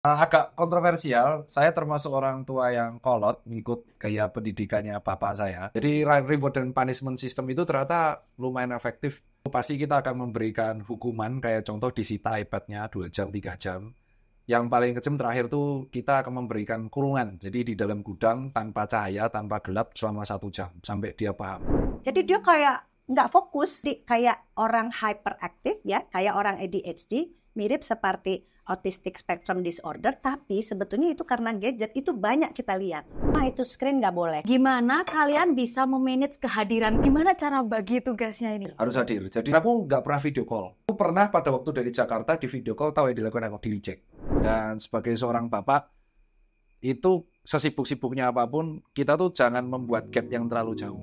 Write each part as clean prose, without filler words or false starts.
Agak kontroversial, saya termasuk orang tua yang kolot, ngikut gaya pendidikannya bapak saya. Jadi reward dan punishment system itu ternyata lumayan efektif. Pasti kita akan memberikan hukuman, kayak contoh disita iPad-nya 2 jam, 3 jam. Yang paling kejam terakhir tuh kita akan memberikan kurungan. Jadi di dalam gudang tanpa cahaya, tanpa gelap selama 1 jam, sampai dia paham. Jadi dia kayak nggak fokus, kayak orang hyperactive ya, kayak orang ADHD, mirip seperti autistic spectrum disorder, tapi sebetulnya itu karena gadget, itu banyak kita lihat. Nah itu screen nggak boleh. Gimana kalian bisa memanage kehadiran? Gimana cara bagi tugasnya ini? Harus hadir. Jadi aku nggak pernah video call. Aku pernah pada waktu dari Jakarta di video call, tahu yang dilakukan, aku di-reject. Dan sebagai seorang bapak, itu sesibuk-sibuknya apapun, kita tuh jangan membuat gap yang terlalu jauh.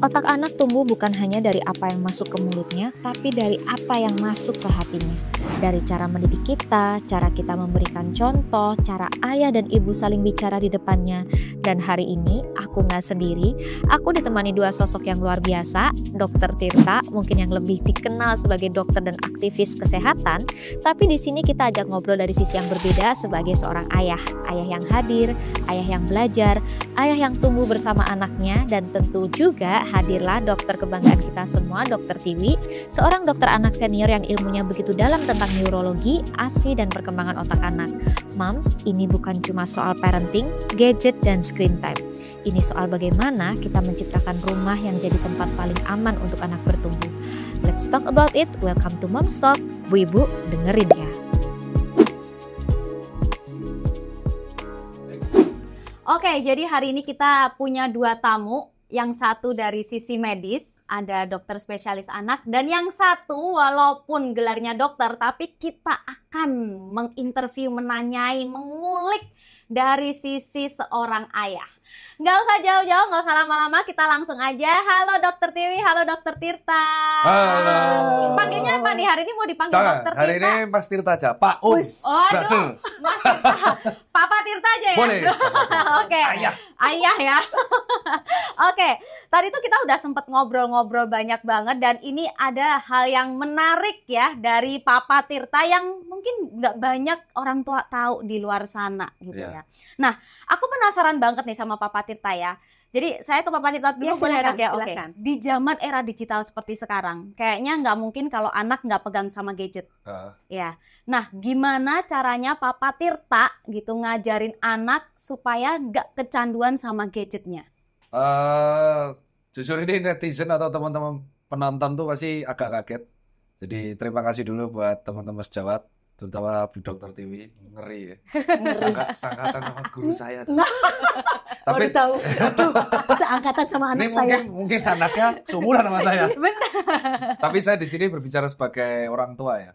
Otak anak tumbuh bukan hanya dari apa yang masuk ke mulutnya, tapi dari apa yang masuk ke hatinya. Dari cara mendidik kita, cara kita memberikan contoh, cara ayah dan ibu saling bicara di depannya. Dan hari ini aku nggak sendiri, aku ditemani dua sosok yang luar biasa, Dokter Tirta, mungkin yang lebih dikenal sebagai dokter dan aktivis kesehatan, tapi di sini kita ajak ngobrol dari sisi yang berbeda sebagai seorang ayah yang hadir, ayah yang belajar, ayah yang tumbuh bersama anaknya, dan tentu juga hadirlah dokter kebanggaan kita semua, Dokter Tiwi, seorang dokter anak senior yang ilmunya begitu dalam tentang neurologi, ASI, dan perkembangan otak anak. Moms, ini bukan cuma soal parenting, gadget, dan screen time. Ini soal bagaimana kita menciptakan rumah yang jadi tempat paling aman untuk anak bertumbuh. Let's talk about it. Welcome to Moms Talk. Bu Ibu, dengerin ya. Oke, jadi hari ini kita punya dua tamu. Yang satu dari sisi medis, ada dokter spesialis anak. Dan yang satu, walaupun gelarnya dokter, tapi kita akan menginterview, menanyai, mengulik dari sisi seorang ayah. Nggak usah jauh-jauh, nggak usah lama-lama, kita langsung aja. Halo Dokter Tiwi, halo Dokter Tirta. Halo. Panggilnya apa nih? Hari ini mau dipanggil Jangan, Dokter Tirta? hari ini Mas Tirta aja. Pak Us. Aduh, Mas Tirta. Papa Tirta aja ya? Boleh. Oke. Ayah. Ayah ya. Oke, tadi tuh kita udah sempet ngobrol-ngobrol banyak banget, dan ini ada hal yang menarik ya dari Papa Tirta yang mungkin nggak banyak orang tua tahu di luar sana gitu ya. Nah, aku penasaran banget nih sama Papa Tirta ya. Jadi saya ke Papa Tirta dulu, Ya, boleh silakan, dok ya? Oke. silakan. Di zaman era digital seperti sekarang, kayaknya nggak mungkin kalau anak nggak pegang sama gadget. Ya. Nah, gimana caranya Papa Tirta gitu ngajarin anak supaya nggak kecanduan sama gadgetnya? Jujur ini netizen atau teman-teman penonton tuh pasti agak kaget. Jadi terima kasih dulu buat teman-teman sejawat, terutama Bu Dokter Tiwi. Ngeri ya. Sangkatan sama guru saya. Baru Tapi tahu, aduh, seangkatan sama ini anak saya. mungkin anaknya seumuran sama saya. Benar. Tapi saya di sini berbicara sebagai orang tua ya.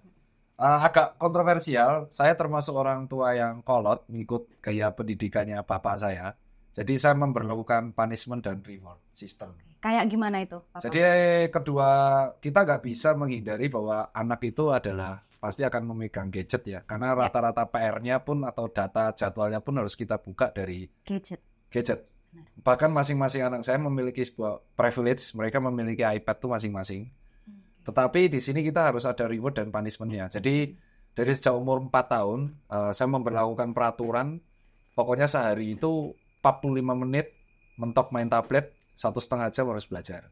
Agak kontroversial, saya termasuk orang tua yang kolot, ngikut gaya pendidikannya bapak saya. Jadi saya memperlakukan punishment dan reward system. Kayak gimana itu, Papa? Jadi kedua, kita nggak bisa menghindari bahwa anak itu adalah pasti akan memegang gadget ya. Karena rata-rata PR-nya pun atau data jadwalnya pun harus kita buka dari Gadget. gadget. Bahkan masing-masing anak saya memiliki sebuah privilege, mereka memiliki iPad tuh masing-masing. Tetapi di sini kita harus ada reward dan punishment-nya. Jadi dari sejak umur 4 tahun, saya memperlakukan peraturan, pokoknya sehari itu 45 menit mentok main tablet, 1,5 jam harus belajar.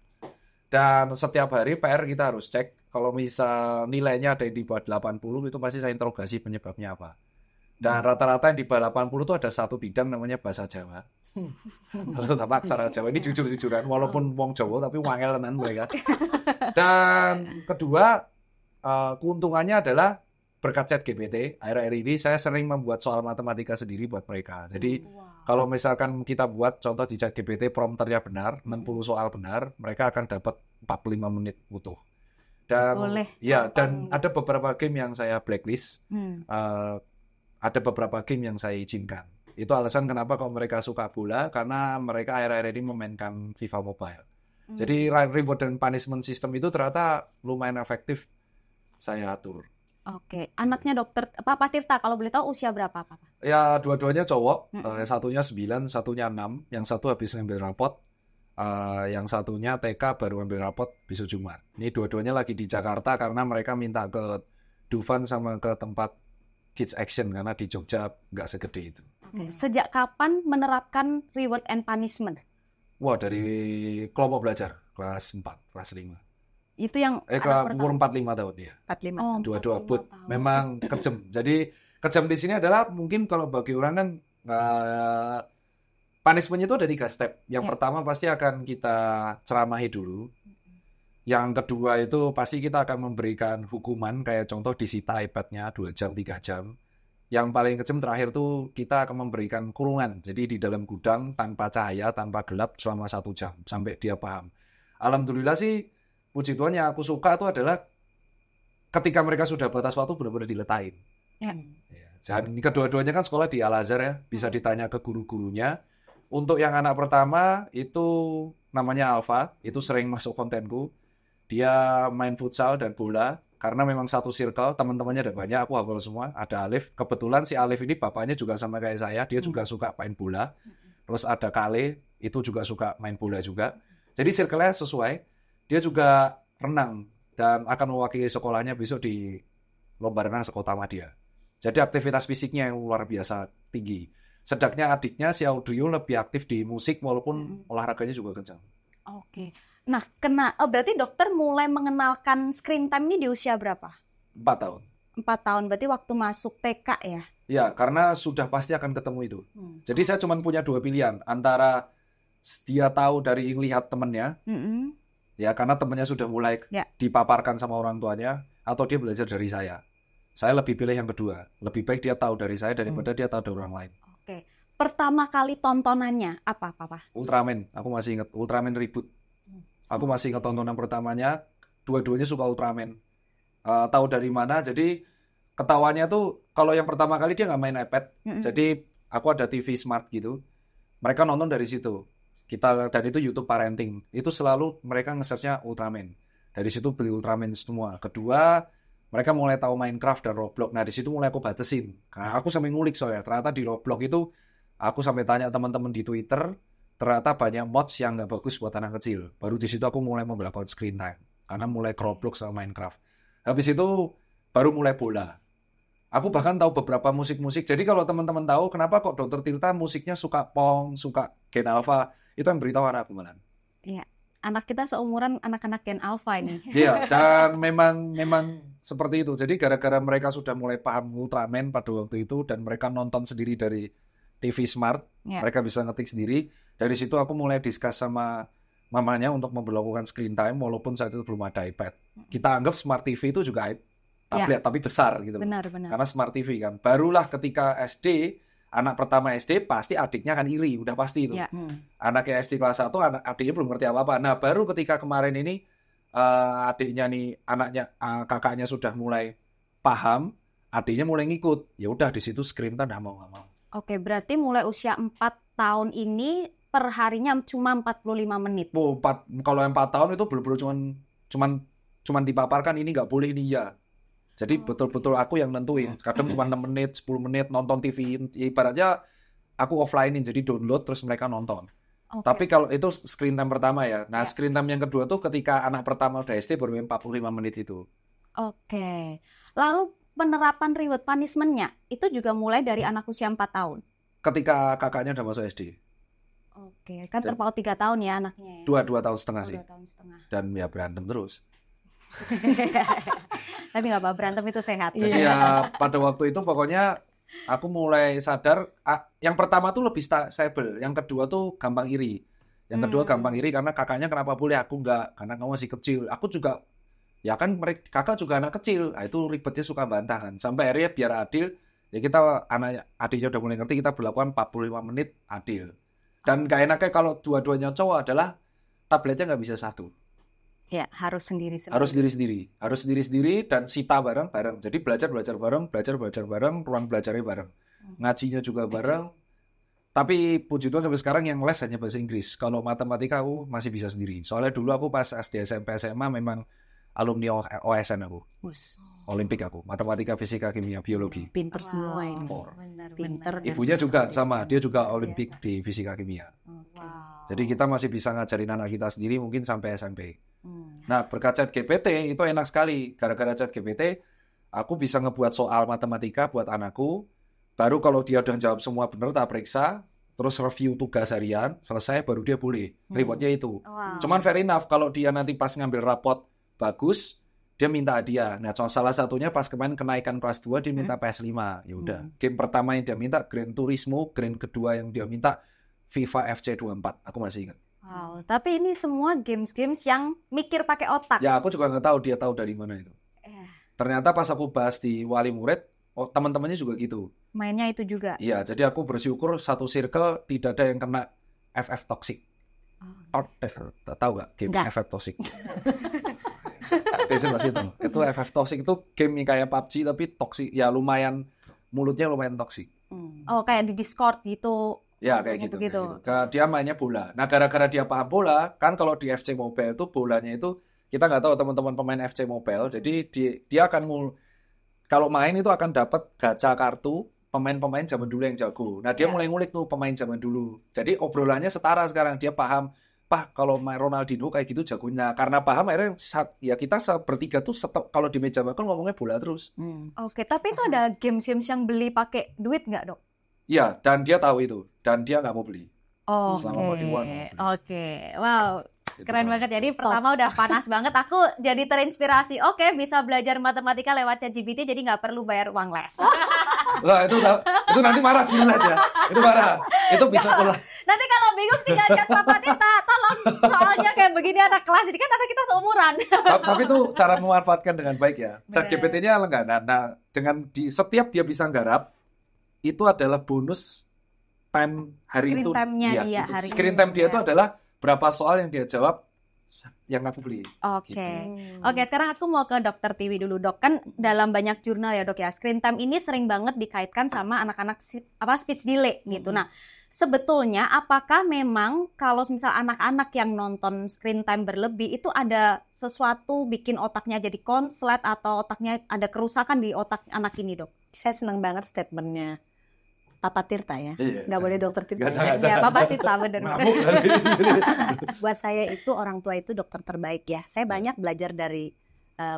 Dan setiap hari PR kita harus cek, kalau misal nilainya ada yang di bawah 80, itu pasti saya interogasi penyebabnya apa. Dan rata-rata yang di bawah 80 itu ada satu bidang namanya bahasa Jawa. Tetap aksara Jawa, ini jujur-jujuran, walaupun wong Jawa tapi wangel tenan mereka. Dan kedua, keuntungannya adalah berkat ChatGPT, akhir-akhir ini saya sering membuat soal matematika sendiri buat mereka. Jadi kalau misalkan kita buat contoh di ChatGPT, prompternya benar, 60 soal benar, mereka akan dapat 45 menit utuh. Dan Boleh. ya, dan ada beberapa game yang saya blacklist, ada beberapa game yang saya izinkan. Itu alasan kenapa kalau mereka suka bola, karena mereka akhir-akhir ini memainkan FIFA Mobile. Jadi reward dan punishment system itu ternyata lumayan efektif saya atur. Oke, anaknya dokter Papa Tirta kalau boleh tahu usia berapa, Papa? Ya dua-duanya cowok, satunya 9, satunya 6, yang satu habis ngambil rapot, yang satunya TK baru ngambil rapot besok Jumat. Ini dua-duanya lagi di Jakarta karena mereka minta ke Dufan sama ke tempat kids action karena di Jogja nggak segede itu. Sejak kapan menerapkan reward and punishment? Wah, dari kelompok belajar kelas 4, kelas 5. Itu yang Umur 45 tahun ya. 45. Oh, Dua-dua 45 but tahun. memang kejam. Jadi kejam di sini adalah mungkin kalau bagi orang kan punishment itu ada 3 step. Yang pertama pasti akan kita ceramahi dulu. Yang kedua itu pasti kita akan memberikan hukuman kayak contoh disita iPad-nya 2 jam, 3 jam. Yang paling kejam terakhir tuh kita akan memberikan kurungan. Jadi di dalam gudang tanpa cahaya, tanpa gelap selama 1 jam sampai dia paham. Alhamdulillah sih, puji Tuhan yang aku suka itu adalah ketika mereka sudah batas waktu benar-benar diletain. Ya. Dan kedua-duanya kan sekolah di Al-Azhar ya, bisa ditanya ke guru-gurunya. Untuk yang anak pertama itu namanya Alfa, itu sering masuk kontenku. Dia main futsal dan bola, karena memang satu circle, teman-temannya ada banyak, aku hafal semua. Ada Alif, kebetulan si Alif ini bapaknya juga sama kayak saya, dia juga suka main bola. Terus ada Kale, itu juga suka main bola juga. Jadi circle-nya sesuai. Dia juga renang, dan akan mewakili sekolahnya besok di lomba renang sekota Madia. Jadi aktivitas fisiknya yang luar biasa tinggi. Sedangkan adiknya si Audio lebih aktif di musik, walaupun olahraganya juga kencang. Oke. Nah, berarti dokter mulai mengenalkan screen time ini di usia berapa? 4 tahun. 4 tahun, berarti waktu masuk TK ya? Ya, karena sudah pasti akan ketemu itu. Jadi saya cuma punya 2 pilihan. Antara dia tahu dari lihat temennya, ya karena temennya sudah mulai dipaparkan sama orang tuanya, atau dia belajar dari saya. Saya lebih pilih yang kedua. Lebih baik dia tahu dari saya daripada dia tahu dari orang lain. Oke. Pertama kali tontonannya apa, Papa? Ultraman. Aku masih ingat. Ultraman Reboot. Aku masih ingat tontonan pertamanya. Dua-duanya suka Ultraman. Tahu dari mana? Jadi ketawanya tuh kalau yang pertama kali dia nggak main iPad. Jadi aku ada TV smart gitu. Mereka nonton dari situ. Dan itu YouTube parenting. Itu selalu mereka nge-search-nya Ultraman. Dari situ beli Ultraman semua. Kedua, mereka mulai tahu Minecraft dan Roblox. Nah, di situ mulai aku batasin. Karena aku sampai ngulik soalnya. Ternyata di Roblox itu aku sampai tanya teman-teman di Twitter, ternyata banyak mods yang nggak bagus buat anak kecil. Baru di situ aku mulai memberlakukan screen time. Karena mulai Roblox sama Minecraft. Habis itu baru mulai bola. Aku bahkan tahu beberapa musik-musik. Jadi kalau teman-teman tahu kenapa kok Dr. Tirta musiknya suka Pong, suka Gen Alpha, itu yang beritahu anak aku malah. Iya. Anak kita seumuran anak-anak Gen Alpha ini. Iya, dan memang seperti itu. Jadi gara-gara mereka sudah mulai paham Ultraman pada waktu itu dan mereka nonton sendiri dari TV Smart, mereka bisa ngetik sendiri. Dari situ aku mulai discuss sama mamanya untuk memperlakukan screen time walaupun saat itu belum ada iPad. Kita anggap Smart TV itu juga tablet tapi besar gitu. Benar. Karena Smart TV kan. Barulah ketika SD, anak pertama SD pasti adiknya kan iri, udah pasti itu. Anaknya SD kelas 1, adiknya belum ngerti apa-apa. Nah, baru ketika kemarin ini adiknya nih, kakaknya sudah mulai paham, adiknya mulai ngikut. Ya udah di situ screen time nggak mau. Oke, berarti mulai usia 4 tahun ini per harinya cuma 45 menit. Kalau yang 4 tahun itu benar-benar cuman dipaparkan ini nggak boleh, ini ya. Jadi betul-betul aku yang nentuin. Kadang cuma 6 menit, 10 menit nonton TV. Ibaratnya aku offline-in, jadi download terus mereka nonton. Tapi kalau itu screen time pertama ya. Nah, screen time yang kedua tuh ketika anak pertama udah SD baru 45 menit itu. Oke. Lalu penerapan reward punishment-nya itu juga mulai dari anak usia 4 tahun? Ketika kakaknya udah masuk SD. Oke, kan terpaut 3 tahun ya anaknya ya? 2 tahun setengah sih. 2 tahun setengah. Dan ya berantem terus. Tapi nggak apa, berantem itu sehat. Jadi ya pada waktu itu pokoknya aku mulai sadar, yang pertama tuh lebih stable, yang kedua tuh gampang iri. Yang kedua gampang iri karena kakaknya kenapa boleh, aku nggak, karena kamu masih kecil. Aku juga, ya kan kakak juga anak kecil, nah, itu ribetnya suka bantah kan. Sampai akhirnya biar adil, ya kita adiknya udah mulai ngerti, kita berlakukan 45 menit adil. Dan gak enaknya kalau dua-duanya cowok adalah tabletnya nggak bisa satu. Ya, harus sendiri-sendiri. Harus sendiri-sendiri dan sita bareng-bareng. Jadi belajar bareng, ruang belajarnya bareng. Ngajinya juga bareng. Tapi puji Tuhan sampai sekarang yang les hanya bahasa Inggris. Kalau matematika aku masih bisa sendiri. Soalnya dulu aku pas SD, SMP, SMA memang alumni OSN aku. Olimpik aku. Matematika, fisika, kimia, biologi. Pinter semua ini. Pinter. Ibunya juga sama. Dia juga olimpik di fisika, kimia. Jadi kita masih bisa ngajarin anak kita sendiri mungkin sampai SMP. Nah, berkat ChatGPT itu enak sekali. Gara-gara ChatGPT Aku bisa ngebuat soal matematika buat anakku. Baru kalau dia udah jawab semua benar, tak periksa. Terus review tugas harian, selesai baru dia boleh. Rewardnya itu. Wow. Cuman fair enough, kalau dia nanti pas ngambil rapot bagus, dia minta hadiah. Nah, salah satunya pas kemarin kenaikan kelas 2, dia minta PS5. Ya udah. Game pertama yang dia minta Gran Turismo, game kedua yang dia minta FIFA FC24. Aku masih ingat. Wow, tapi ini semua games-games yang mikir pakai otak. Ya, aku juga nggak tahu dia tahu dari mana itu. Ternyata pas aku bahas di wali murid, teman-temannya juga gitu. Mainnya itu juga. Iya, jadi aku bersyukur satu circle tidak ada yang kena FF toxic. Tahu nggak game Nggak. FF toxic? Pasti itu. Itu FF toxic itu game yang kayak PUBG tapi toxic. Ya lumayan, mulutnya lumayan toxic. Oh, kayak di Discord gitu. Ya kayak gitu. Begitu. Kayak gitu. Dia mainnya bola. Nah gara-gara dia paham bola, kan kalau di FC Mobile itu bolanya itu kita nggak tahu teman-teman pemain FC Mobile. Jadi dia akan kalau main itu akan dapat gacha kartu pemain-pemain zaman dulu yang jago. Nah dia mulai ngulik tuh pemain zaman dulu. Jadi obrolannya setara sekarang. Dia paham, Pak kalau main Ronaldinho kayak gitu jagonya. Karena paham akhirnya ya kita bertiga tuh kalau di meja makan ngomongnya bola terus. Oke, tapi itu ada games-games yang beli pakai duit nggak, Dok? Iya, dan dia tahu itu. Dan dia nggak mau beli. Oke. Selama pakai uang. Oke. Wow. Gitu Keren kan. banget. Jadi pertama udah panas banget. Aku jadi terinspirasi. Oke, bisa belajar matematika lewat ChatGPT jadi nggak perlu bayar uang les. Lah itu nanti marah guru les ya. Itu marah. Itu bisa pula. Nanti kalau bingung tinggal chat Papa Tirta. Tolong soalnya kayak begini anak kelas. Jadi kan anak kita seumuran. Tapi itu cara memanfaatkan dengan baik ya. ChatGPT-nya enggak. Nah, dengan setiap dia bisa nggarap, itu adalah bonus time hari Screen itu. time-nya Iya, dia itu. hari Screen ini, time dia ya. itu adalah berapa soal yang dia jawab yang aku beli. Oke. Gitu. Oke, sekarang aku mau ke Dokter Tiwi dulu, Dok. Kan dalam banyak jurnal ya, Dok ya. Screen time ini sering banget dikaitkan sama anak-anak speech delay gitu. Nah, sebetulnya apakah memang kalau misal anak-anak yang nonton screen time berlebih itu ada sesuatu bikin otaknya jadi konslet atau otaknya ada kerusakan di otak anak ini, Dok? Saya senang banget statementnya Papa Tirta ya. Iya. Nggak boleh dokter Tirta. Nggak, Ya, Papa Tirta bener. Mabuk. Buat saya itu orang tua itu dokter terbaik ya. Saya banyak belajar dari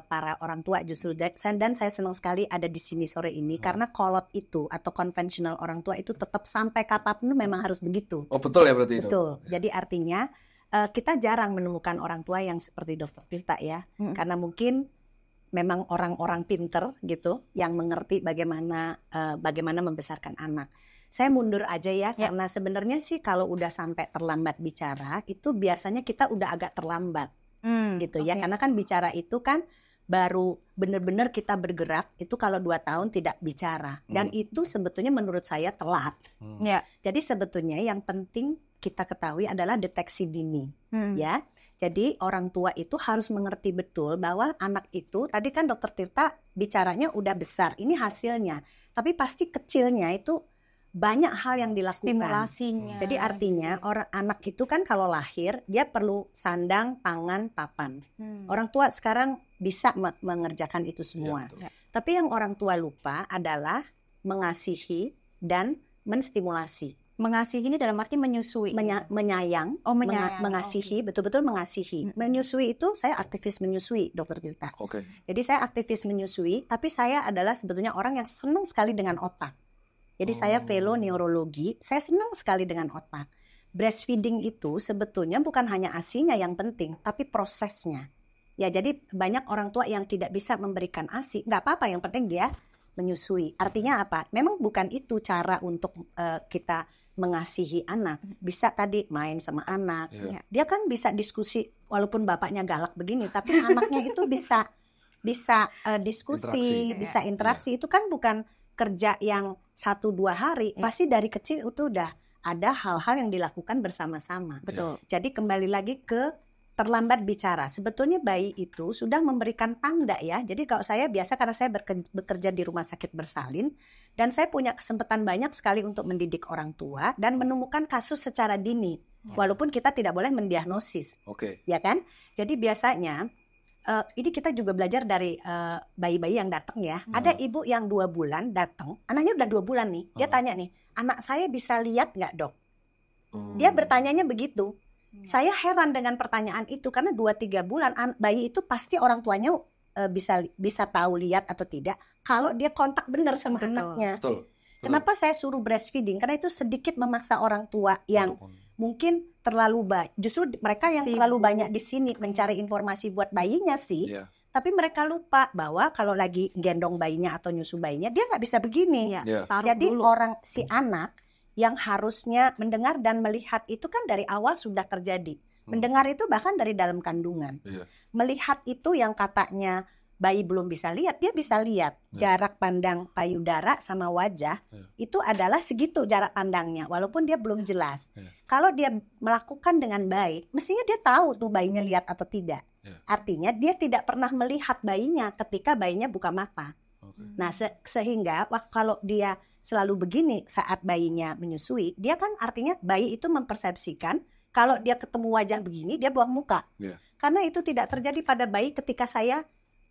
para orang tua justru, dan saya senang sekali ada di sini sore ini karena kolot itu atau konvensional orang tua itu tetap sampai kapanpun memang harus begitu. Oh betul ya berarti itu. Betul. Jadi artinya kita jarang menemukan orang tua yang seperti Dokter Tirta ya, karena mungkin memang orang-orang pinter gitu yang mengerti bagaimana membesarkan anak. Saya mundur aja ya, karena sebenarnya sih kalau udah sampai terlambat bicara itu biasanya kita udah agak terlambat gitu ya, karena kan bicara itu kan baru benar-benar kita bergerak itu kalau 2 tahun tidak bicara, dan itu sebetulnya menurut saya telat. Ya. Jadi sebetulnya yang penting kita ketahui adalah deteksi dini ya. Jadi orang tua itu harus mengerti betul bahwa anak itu, tadi kan Dokter Tirta bicaranya udah besar, ini hasilnya. Tapi pasti kecilnya itu banyak hal yang dilakukan. Stimulasinya. Jadi artinya anak itu kan kalau lahir, dia perlu sandang, pangan, papan. Orang tua sekarang bisa mengerjakan itu semua. Ya, tapi yang orang tua lupa adalah mengasihi dan menstimulasi. Mengasihi ini dalam arti menyusui. Menyayang, menyayang. mengasihi, betul-betul mengasihi. Menyusui itu saya aktivis menyusui, Dokter Tirta. Oke. Jadi saya aktivis menyusui, tapi saya adalah sebetulnya orang yang senang sekali dengan otak. Jadi saya fellow neurologi, saya senang sekali dengan otak. Breastfeeding itu sebetulnya bukan hanya ASI-nya yang penting, tapi prosesnya. Ya, jadi banyak orang tua yang tidak bisa memberikan ASI, nggak apa-apa, yang penting dia menyusui. Artinya apa? Memang bukan itu cara untuk kita mengasihi anak. Bisa tadi main sama anak. Iya. Dia kan bisa diskusi walaupun bapaknya galak begini, tapi anaknya itu bisa diskusi, Interaksi. bisa interaksi. Itu kan bukan kerja yang 1-2 hari. Pasti dari kecil itu udah ada hal-hal yang dilakukan bersama-sama. Betul. Jadi kembali lagi ke terlambat bicara. Sebetulnya bayi itu sudah memberikan tanda ya. Jadi kalau saya biasa karena saya bekerja di rumah sakit bersalin dan saya punya kesempatan banyak sekali untuk mendidik orang tua dan menemukan kasus secara dini. Walaupun kita tidak boleh mendiagnosis. Oke. Ya kan? Jadi biasanya ini kita juga belajar dari bayi-bayi yang datang ya. Ada ibu yang 2 bulan datang, anaknya udah 2 bulan nih. Dia tanya nih, anak saya bisa lihat nggak, Dok? Dia bertanyanya begitu. Saya heran dengan pertanyaan itu karena 2-3 bulan bayi itu pasti orang tuanya bisa tahu lihat atau tidak kalau dia kontak benar sama anaknya. Betul. Kenapa saya suruh breastfeeding? Karena itu sedikit memaksa orang tua yang mungkin terlalu banyak. Justru mereka yang terlalu banyak di sini mencari informasi buat bayinya sih. Iya. Tapi mereka lupa bahwa kalau lagi gendong bayinya atau nyusu bayinya, dia nggak bisa begini. Iya. Jadi si anak yang harusnya mendengar dan melihat itu kan dari awal sudah terjadi. Mendengar itu bahkan dari dalam kandungan. Iya. Melihat itu yang katanya bayi belum bisa lihat, dia bisa lihat. Jarak pandang payudara sama wajah itu adalah segitu jarak pandangnya, walaupun dia belum jelas. Kalau dia melakukan dengan baik, mestinya dia tahu tuh bayinya lihat atau tidak. Artinya dia tidak pernah melihat bayinya ketika bayinya buka mata. Nah, sehingga kalau dia selalu begini saat bayinya menyusui, dia kan artinya bayi itu mempersepsikan kalau dia ketemu wajah begini, dia buang muka. Karena itu tidak terjadi pada bayi ketika saya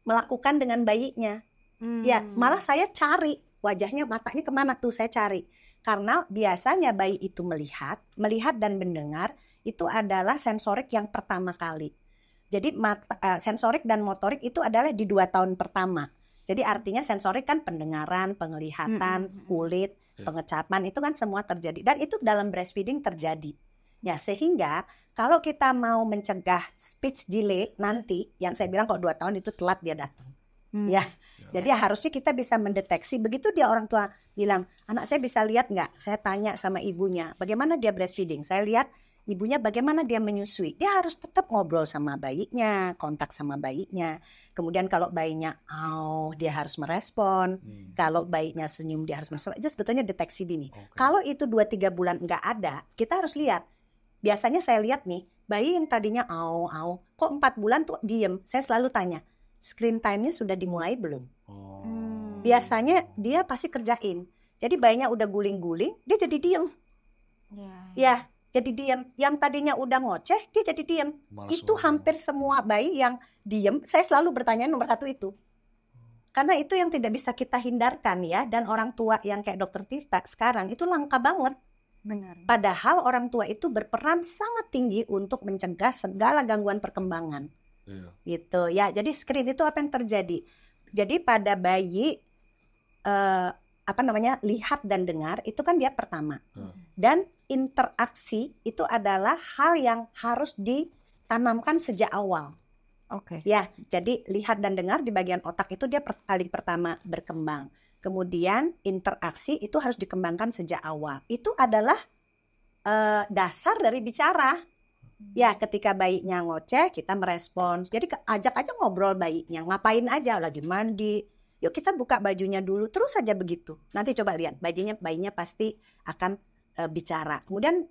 melakukan dengan bayinya. Ya, malah saya cari wajahnya, matanya kemana tuh saya cari. Karena biasanya bayi itu melihat dan mendengar itu adalah sensorik yang pertama kali. Jadi sensorik dan motorik itu adalah di 2 tahun pertama. Jadi artinya sensorik kan pendengaran, penglihatan, kulit, pengecapan itu kan semua terjadi. Dan itu dalam breastfeeding terjadi. Ya, sehingga kalau kita mau mencegah speech delay nanti, yang saya bilang kok 2 tahun itu telat dia datang. Ya, jadi harusnya kita bisa mendeteksi. Begitu dia orang tua bilang, anak saya bisa lihat nggak? Saya tanya sama ibunya, bagaimana dia breastfeeding? Saya lihat ibunya bagaimana dia menyusui. Dia harus tetap ngobrol sama bayinya, kontak sama bayinya. Kemudian kalau bayinya, dia harus merespon. Kalau bayinya senyum, dia harus merespon. Itu sebetulnya deteksi dini. Kalau itu 2-3 bulan nggak ada, kita harus lihat. Biasanya saya lihat nih, bayi yang tadinya kok 4 bulan tuh diem. Saya selalu tanya, screen time-nya sudah dimulai belum? Biasanya dia pasti kerjain. Jadi bayinya udah guling-guling, dia jadi diem. Ya, jadi diem. Yang tadinya udah ngoceh, dia jadi diem. Itu hampir semua bayi yang diem, saya selalu bertanya nomor 1 itu. Karena itu yang tidak bisa kita hindarkan ya. Dan orang tua yang kayak Dr. Tirta sekarang itu langka banget. Benar. Padahal orang tua itu berperan sangat tinggi untuk mencegah segala gangguan perkembangan. Gitu ya. Jadi screen itu apa yang terjadi? Jadi pada bayi lihat dan dengar itu kan dia pertama. Dan interaksi itu adalah hal yang harus ditanamkan sejak awal. Ya, jadi lihat dan dengar di bagian otak itu dia paling pertama berkembang. Kemudian interaksi itu harus dikembangkan sejak awal. Itu adalah dasar dari bicara. Ya, ketika bayinya ngoceh, kita merespons. Jadi ajak aja ngobrol bayinya. Ngapain aja, lagi mandi. Yuk kita buka bajunya dulu, terus saja begitu. Nanti coba lihat, bayinya pasti akan bicara. Kemudian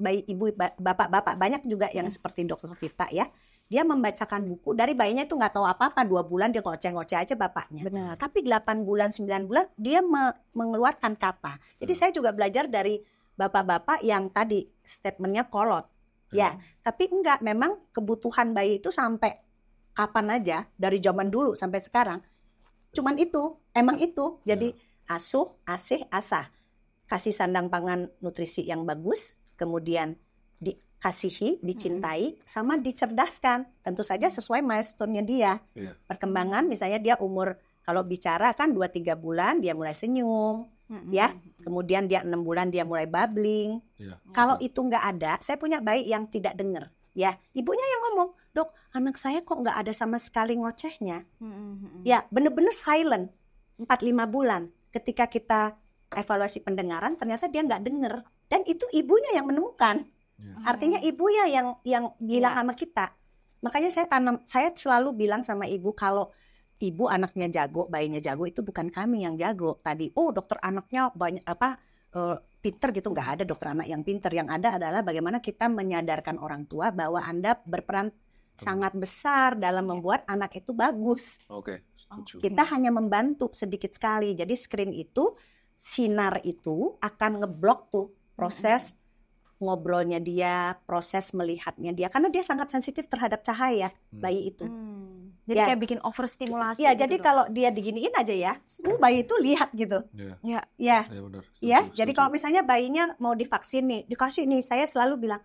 bapak-bapak banyak juga yang seperti Dr. Tirta ya. Dia membacakan buku dari bayinya itu nggak tahu apa-apa, 2 bulan dia ngoceh-ngoceh aja bapaknya. Benar. Tapi 8 bulan, 9 bulan dia mengeluarkan kata. Jadi saya juga belajar dari bapak-bapak yang tadi statementnya kolot. Ya, tapi enggak, memang kebutuhan bayi itu sampai kapan aja, dari zaman dulu sampai sekarang. Cuman itu, emang itu. Jadi asuh, asih, asah. Kasih sandang pangan nutrisi yang bagus, kemudian dikasihi, dicintai, sama dicerdaskan. Tentu saja sesuai milestone-nya dia. Perkembangan misalnya dia umur, kalau bicara kan 2-3 bulan dia mulai senyum. Ya, kemudian dia 6 bulan dia mulai babbling. Kalau itu nggak ada, saya punya bayi yang tidak dengar. Ya, ibunya yang ngomong, dok, anak saya kok nggak ada sama sekali ngocehnya. Ya, bener-bener silent 4-5 bulan. Ketika kita evaluasi pendengaran, ternyata dia nggak dengar. Dan itu ibunya yang menemukan. Artinya ibunya yang bilang sama kita. Makanya saya selalu bilang sama ibu, kalau ibu anaknya jago, bayinya jago, itu bukan kami yang jago. Tadi, dokter anaknya banyak pinter gitu, nggak ada dokter anak yang pinter. Yang ada adalah bagaimana kita menyadarkan orang tua bahwa Anda berperan sangat besar dalam membuat anak itu bagus. Setuju. Kita hanya membantu sedikit sekali. Jadi screen itu, sinar itu akan ngeblok tuh proses ngobrolnya dia, proses melihatnya dia, karena dia sangat sensitif terhadap cahaya bayi itu. Jadi kayak bikin overstimulasi. Ya, gitu, jadi dok. kalau dia diginiin aja ya, bayi itu lihat gitu. Ya, benar. Ya, jadi kalau misalnya bayinya mau divaksin nih, dikasih nih, saya selalu bilang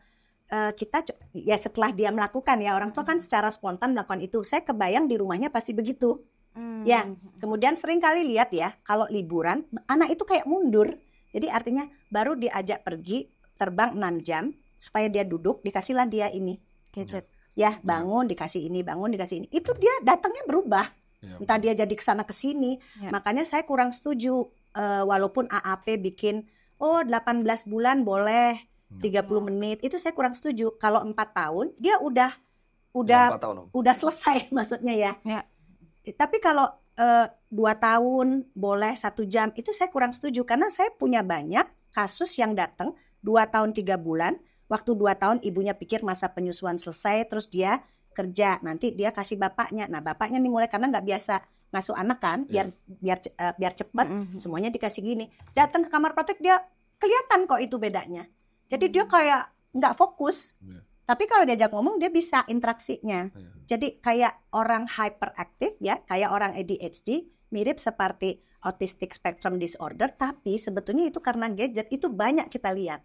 kita ya setelah dia melakukan ya, orang tua kan secara spontan melakukan itu. Saya kebayang di rumahnya pasti begitu. Ya, kemudian sering kali lihat ya, kalau liburan, anak itu kayak mundur. Jadi artinya baru diajak pergi, terbang 6 jam, supaya dia duduk, dikasihlah dia ini. Gadget. Ya, bangun, dikasih ini, bangun, dikasih ini. Itu dia datangnya berubah. Entah dia jadi kesana kesini. Ya. Makanya saya kurang setuju, walaupun AAP bikin, 18 bulan boleh, 30 menit. Itu saya kurang setuju. Kalau 4 tahun, dia udah 4 tahun. udah selesai maksudnya ya. Ya. Tapi kalau 2 tahun boleh 1 jam, itu saya kurang setuju karena saya punya banyak kasus yang datang 2 tahun 3 bulan, waktu 2 tahun ibunya pikir masa penyusuan selesai, terus dia kerja, nanti dia kasih bapaknya. Nah bapaknya nih mulai karena nggak biasa ngasuh anak kan, biar cepet, semuanya dikasih gini. Datang ke kamar praktek dia kelihatan kok itu bedanya. Jadi dia kayak nggak fokus. Tapi kalau diajak ngomong dia bisa interaksinya. Jadi kayak orang hyperaktif ya, kayak orang ADHD, mirip seperti autistic spectrum disorder, tapi sebetulnya itu karena gadget itu banyak kita lihat.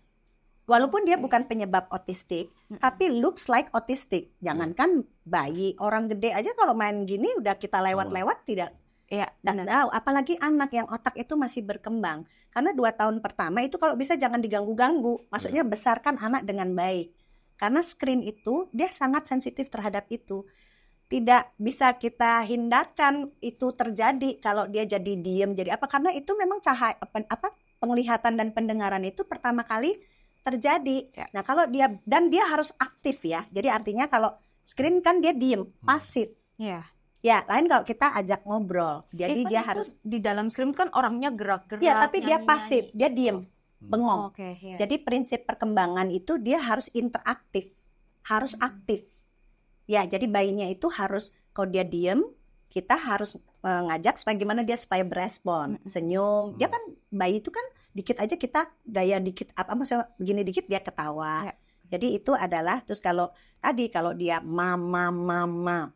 Walaupun dia bukan penyebab autistik, tapi looks like autistic. Jangankan bayi, orang gede aja kalau main gini udah kita lewat-lewat tidak. Iya, Dan tahu, apalagi anak yang otak itu masih berkembang. Karena 2 tahun pertama itu kalau bisa jangan diganggu-ganggu. Maksudnya besarkan anak dengan baik. Karena screen itu dia sangat sensitif terhadap itu. Tidak bisa kita hindarkan itu terjadi kalau dia jadi diem, jadi apa? Karena itu memang cahaya penglihatan dan pendengaran itu pertama kali terjadi. Ya. Nah, kalau dia dan dia harus aktif ya. Jadi artinya kalau screen kan dia diem, pasif. Iya. Ya, lain kalau kita ajak ngobrol. Jadi Even dia itu harus di dalam screen kan orangnya gerak-gerak. ya, tapi dia nyanyi-nyanyi. pasif, dia diem, bengong. Oke, ya. Jadi prinsip perkembangan itu dia harus interaktif, harus aktif. Ya, jadi bayinya itu harus, kalau dia diem, kita harus ngajak supaya berespon, senyum. Dia kan bayi itu kan dikit aja kita gaya dikit maksudnya begini dikit dia ketawa. Ya. Jadi itu adalah terus kalau dia mama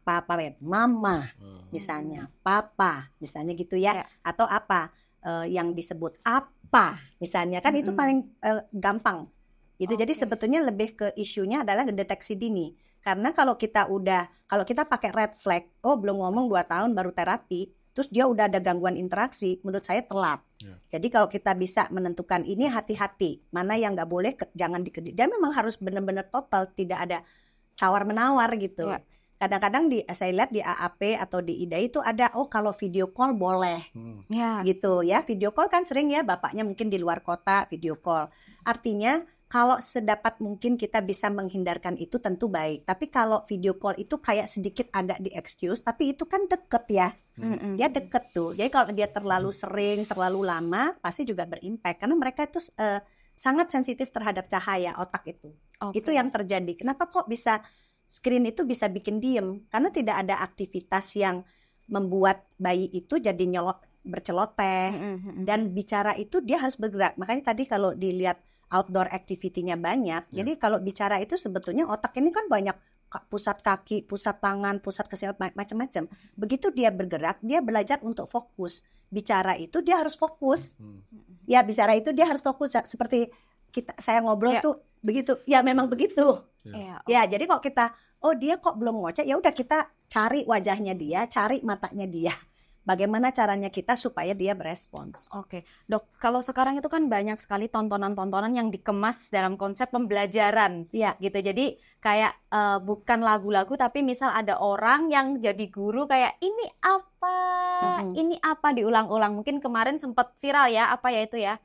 papa mama misalnya papa misalnya gitu ya. Atau apa yang disebut apa misalnya kan itu paling gampang. Itu jadi sebetulnya lebih ke isunya adalah deteksi dini. Karena kalau kita pakai red flag, belum ngomong 2 tahun baru terapi, terus dia udah ada gangguan interaksi, menurut saya telat. Jadi kalau kita bisa menentukan ini hati-hati, mana yang nggak boleh, jangan dikerjain. Dia memang harus benar-benar total, tidak ada tawar-menawar gitu. Kadang-kadang saya lihat di AAP atau di IDA itu ada, kalau video call boleh, gitu ya. Video call kan sering ya, bapaknya mungkin di luar kota video call. Artinya kalau sedapat mungkin kita bisa menghindarkan itu tentu baik. Tapi kalau video call itu kayak sedikit agak di-excuse, tapi itu kan deket ya. Dia deket tuh. Jadi kalau dia terlalu sering, terlalu lama, pasti juga berimpact. Karena mereka itu sangat sensitif terhadap cahaya otak itu. Itu yang terjadi. Kenapa kok bisa screen itu bisa bikin diem? Karena tidak ada aktivitas yang membuat bayi itu jadi berceloteh. Dan bicara itu dia harus bergerak. Makanya tadi kalau dilihat outdoor activity-nya banyak. Jadi kalau bicara itu sebetulnya otak ini kan banyak pusat kaki, pusat tangan, pusat kesehatan macam-macam. Begitu dia bergerak, dia belajar untuk fokus. Bicara itu dia harus fokus. Ya, bicara itu dia harus fokus seperti saya ngobrol tuh begitu. Ya, memang begitu. Ya, jadi kok kita dia kok belum ngoceh, ya udah kita cari wajahnya dia, cari matanya dia. Bagaimana caranya kita supaya dia berespons? Oke, Dok. Kalau sekarang itu kan banyak sekali tontonan-tontonan yang dikemas dalam konsep pembelajaran, gitu. Jadi kayak bukan lagu-lagu, tapi misal ada orang yang jadi guru kayak ini apa diulang-ulang. Mungkin kemarin sempat viral ya, apa ya itu ya,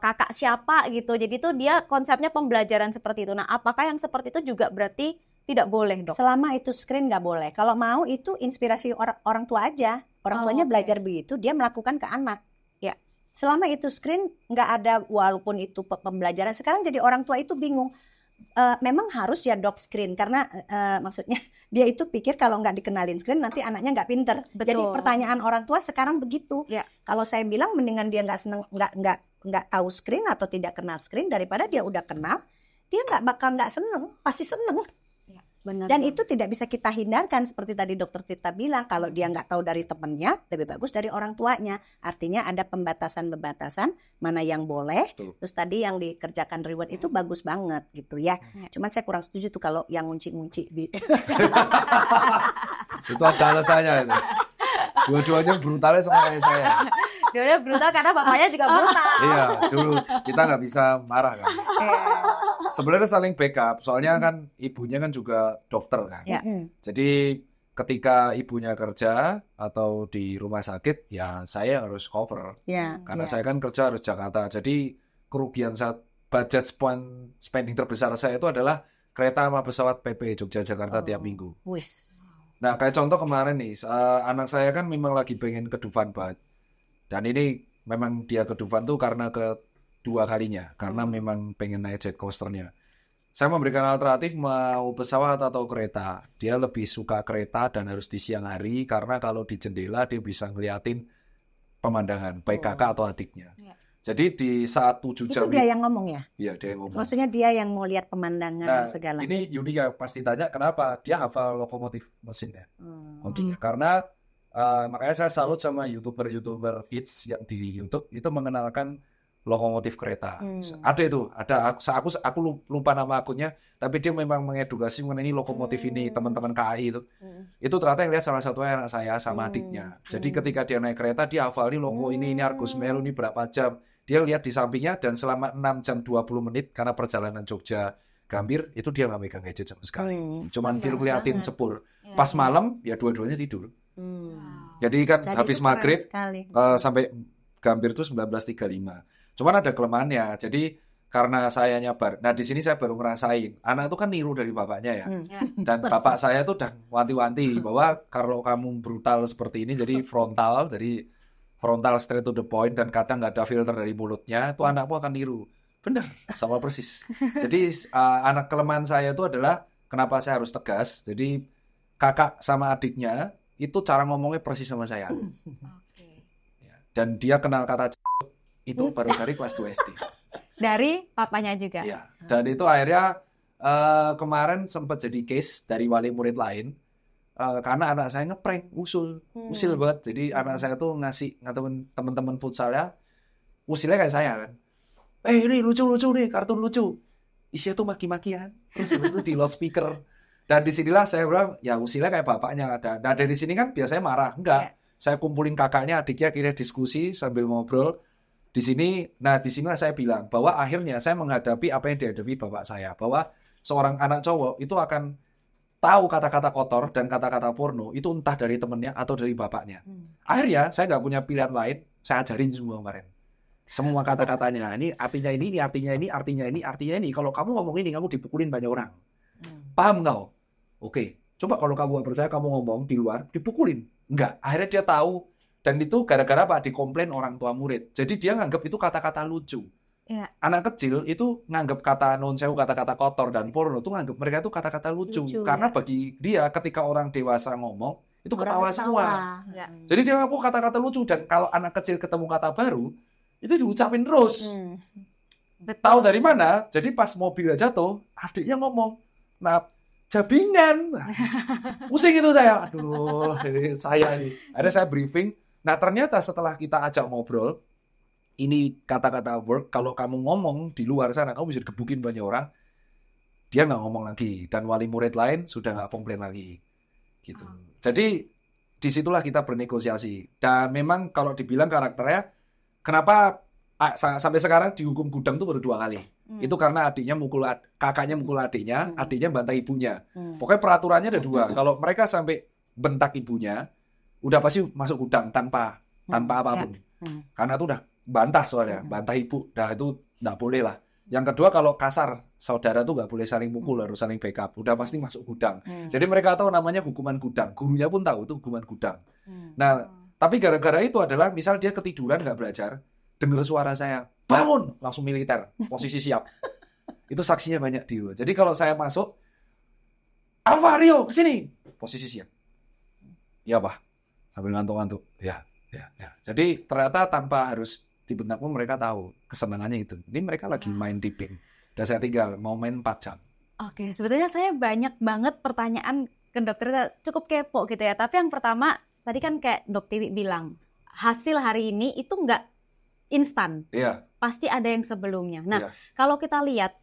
kakak siapa gitu. Jadi itu dia konsepnya pembelajaran seperti itu. Nah, apakah yang seperti itu juga berarti tidak boleh, Dok? Selama itu screen nggak boleh. Kalau mau itu inspirasi orang tua aja. Orang tuanya belajar begitu, dia melakukan ke anak. Ya. Selama itu screen nggak ada, walaupun itu pembelajaran. Sekarang jadi orang tua itu bingung. Memang harus ya Dok screen karena maksudnya dia itu pikir kalau nggak dikenalin screen nanti anaknya nggak pinter. Betul. Jadi pertanyaan orang tua sekarang begitu. Ya. Kalau saya bilang mendingan dia nggak tahu screen atau tidak kenal screen daripada dia udah kenal, dia nggak seneng, pasti seneng. Benar, dan itu tidak bisa kita hindarkan seperti tadi Dokter Tita bilang, kalau dia nggak tahu dari temannya lebih bagus dari orang tuanya. Artinya ada pembatasan mana yang boleh. Terus tadi yang dikerjakan reward itu bagus banget gitu ya. Cuman saya kurang setuju tuh kalau yang ngunci-ngunci itu ada alasannya itu. Dua-duanya brutalnya sama kayak saya. Dia brutal karena bapaknya juga brutal. Iya, dulu kita nggak bisa marah kan. Sebenarnya saling backup, soalnya kan ibunya kan juga dokter kan. Ya. Jadi ketika ibunya kerja atau di rumah sakit, ya saya harus cover. Ya, Karena saya kan kerja harus Jakarta. Jadi kerugian saat budget spending terbesar saya itu adalah kereta sama pesawat PP Jogja-Jakarta tiap minggu. Wis. Nah, kayak contoh kemarin nih, anak saya kan memang lagi pengen ke Dufan banget. Dan ini memang dia ke Dufan tuh karena kedua kalinya. Karena memang pengen naik jet coasternya. Saya memberikan alternatif mau pesawat atau kereta. Dia lebih suka kereta dan harus di siang hari. Karena kalau di jendela dia bisa ngeliatin pemandangan. Baik kakak atau adiknya. Ya. Jadi di saat 7 jam... Itu dia yang ngomong ya? Iya, dia yang ngomong. Maksudnya dia yang mau lihat pemandangan segala. Ini unik ya, pasti tanya kenapa dia hafal lokomotif mesinnya. Karena makanya saya salut sama YouTuber kids yang di YouTube itu mengenalkan lokomotif kereta. Ada itu, aku lupa nama akunnya, tapi dia memang mengedukasi mengenai lokomotif ini, teman-teman KAI itu. Itu ternyata yang lihat salah satu anak saya sama adiknya. Jadi ketika dia naik kereta dia hafal nih logo ini Argus Semeru ini berapa jam. Dia lihat di sampingnya dan selama 6 jam 20 menit karena perjalanan Jogja Gambir itu dia nggak megang gadget sama sekali. Cuman dia liatin sepur. Pas malam ya dua-duanya tidur. Jadi kan habis maghrib sampai Gambir itu 19.35. Cuman ada kelemahannya. Jadi karena saya nyabar. Nah di sini saya baru ngerasain. Anak itu kan niru dari bapaknya ya. Dan bapak saya tuh udah wanti-wanti bahwa kalau kamu brutal seperti ini jadi frontal straight to the point dan kadang nggak ada filter dari mulutnya, itu anakmu akan niru. Bener, sama persis. Jadi anak kelemahan saya itu adalah kenapa saya harus tegas. Jadi kakak sama adiknya itu cara ngomongnya persis sama saya. Dan dia kenal kata itu baru dari kelas 2 SD. Dari papanya juga. Iya. Dan itu akhirnya kemarin sempat jadi case dari wali murid lain. Karena anak saya ngeprank, usil banget. Jadi anak saya tuh ngasih teman-teman futsalnya, usilnya kayak saya kan. Ini lucu nih, kartun lucu. Isinya tuh maki-makian. Terus habis itu di loudspeaker. Dan disinilah saya bilang, ya usilnya kayak bapaknya. Nah dari sini kan biasanya marah. Enggak, saya kumpulin kakaknya, adiknya, akhirnya diskusi sambil ngobrol. Di sinilah saya bilang bahwa akhirnya saya menghadapi apa yang dihadapi bapak saya. Bahwa seorang anak cowok itu akan tahu kata-kata kotor dan kata-kata porno itu entah dari temennya atau dari bapaknya. Akhirnya saya nggak punya pilihan lain, saya ajarin semua kemarin. Semua kata-katanya, ini artinya ini, artinya ini, artinya ini, artinya ini. Kalau kamu ngomong ini, kamu dipukulin banyak orang. Paham nggak? Oke, coba kalau kamu nggak percaya, kamu ngomong di luar, dipukulin. Enggak, akhirnya dia tahu. Dan itu gara-gara apa? Dikomplain orang tua murid. Jadi dia nganggap itu kata-kata lucu. Ya. Anak kecil itu nganggap kata non-sewu, kata-kata kotor dan porno itu nganggap mereka itu kata-kata lucu. Karena bagi dia ketika orang dewasa ngomong itu ketawa semua. Ya. Jadi dia ngaku kata-kata lucu dan kalau anak kecil ketemu kata baru itu diucapin terus. Tahu dari mana? Jadi pas mobilnya jatuh, adiknya ngomong, "Nah, jabingan." Pusing itu saya. Aduh, ini saya nih. Akhirnya saya briefing. Nah, ternyata setelah kita ajak ngobrol, ini kata-kata work, kalau kamu ngomong di luar sana, kamu bisa digebukin banyak orang, dia nggak ngomong lagi. Dan wali murid lain sudah nggak komplain lagi. Gitu. Jadi, disitulah kita bernegosiasi. Dan memang kalau dibilang karakternya, kenapa sampai sekarang dihukum gudang itu baru 2 kali. Itu karena kakaknya mukul adiknya bantah ibunya. Pokoknya peraturannya ada 2. Kalau mereka sampai bentak ibunya, udah pasti masuk gudang tanpa apapun. Karena itu udah bantah soalnya, bantah ibu, dah itu nggak boleh lah. Yang kedua kalau kasar, saudara tuh nggak boleh saling mukul, harus saling backup, udah pasti masuk gudang. Jadi mereka tahu namanya hukuman gudang, gurunya pun tahu itu hukuman gudang. Nah, tapi gara-gara itu adalah, misal dia ketiduran nggak belajar, dengar suara saya, bangun, langsung militer, posisi siap. Itu saksinya banyak di luar. Jadi kalau saya masuk, Alfa Rio kesini, posisi siap. Iya Pak, sambil ngantuk-ngantuk, ya. Jadi ternyata tanpa harus dibentak pun mereka tahu kesenangannya itu. Ini mereka lagi main tipping. Dan saya tinggal mau main 4 jam. Oke, sebetulnya saya banyak banget pertanyaan ke dokter, cukup kepo gitu ya. Tapi yang pertama, tadi kan kayak Dok Tiwi bilang, hasil hari ini itu nggak instan. Iya. Pasti ada yang sebelumnya. Nah, kalau kita lihat,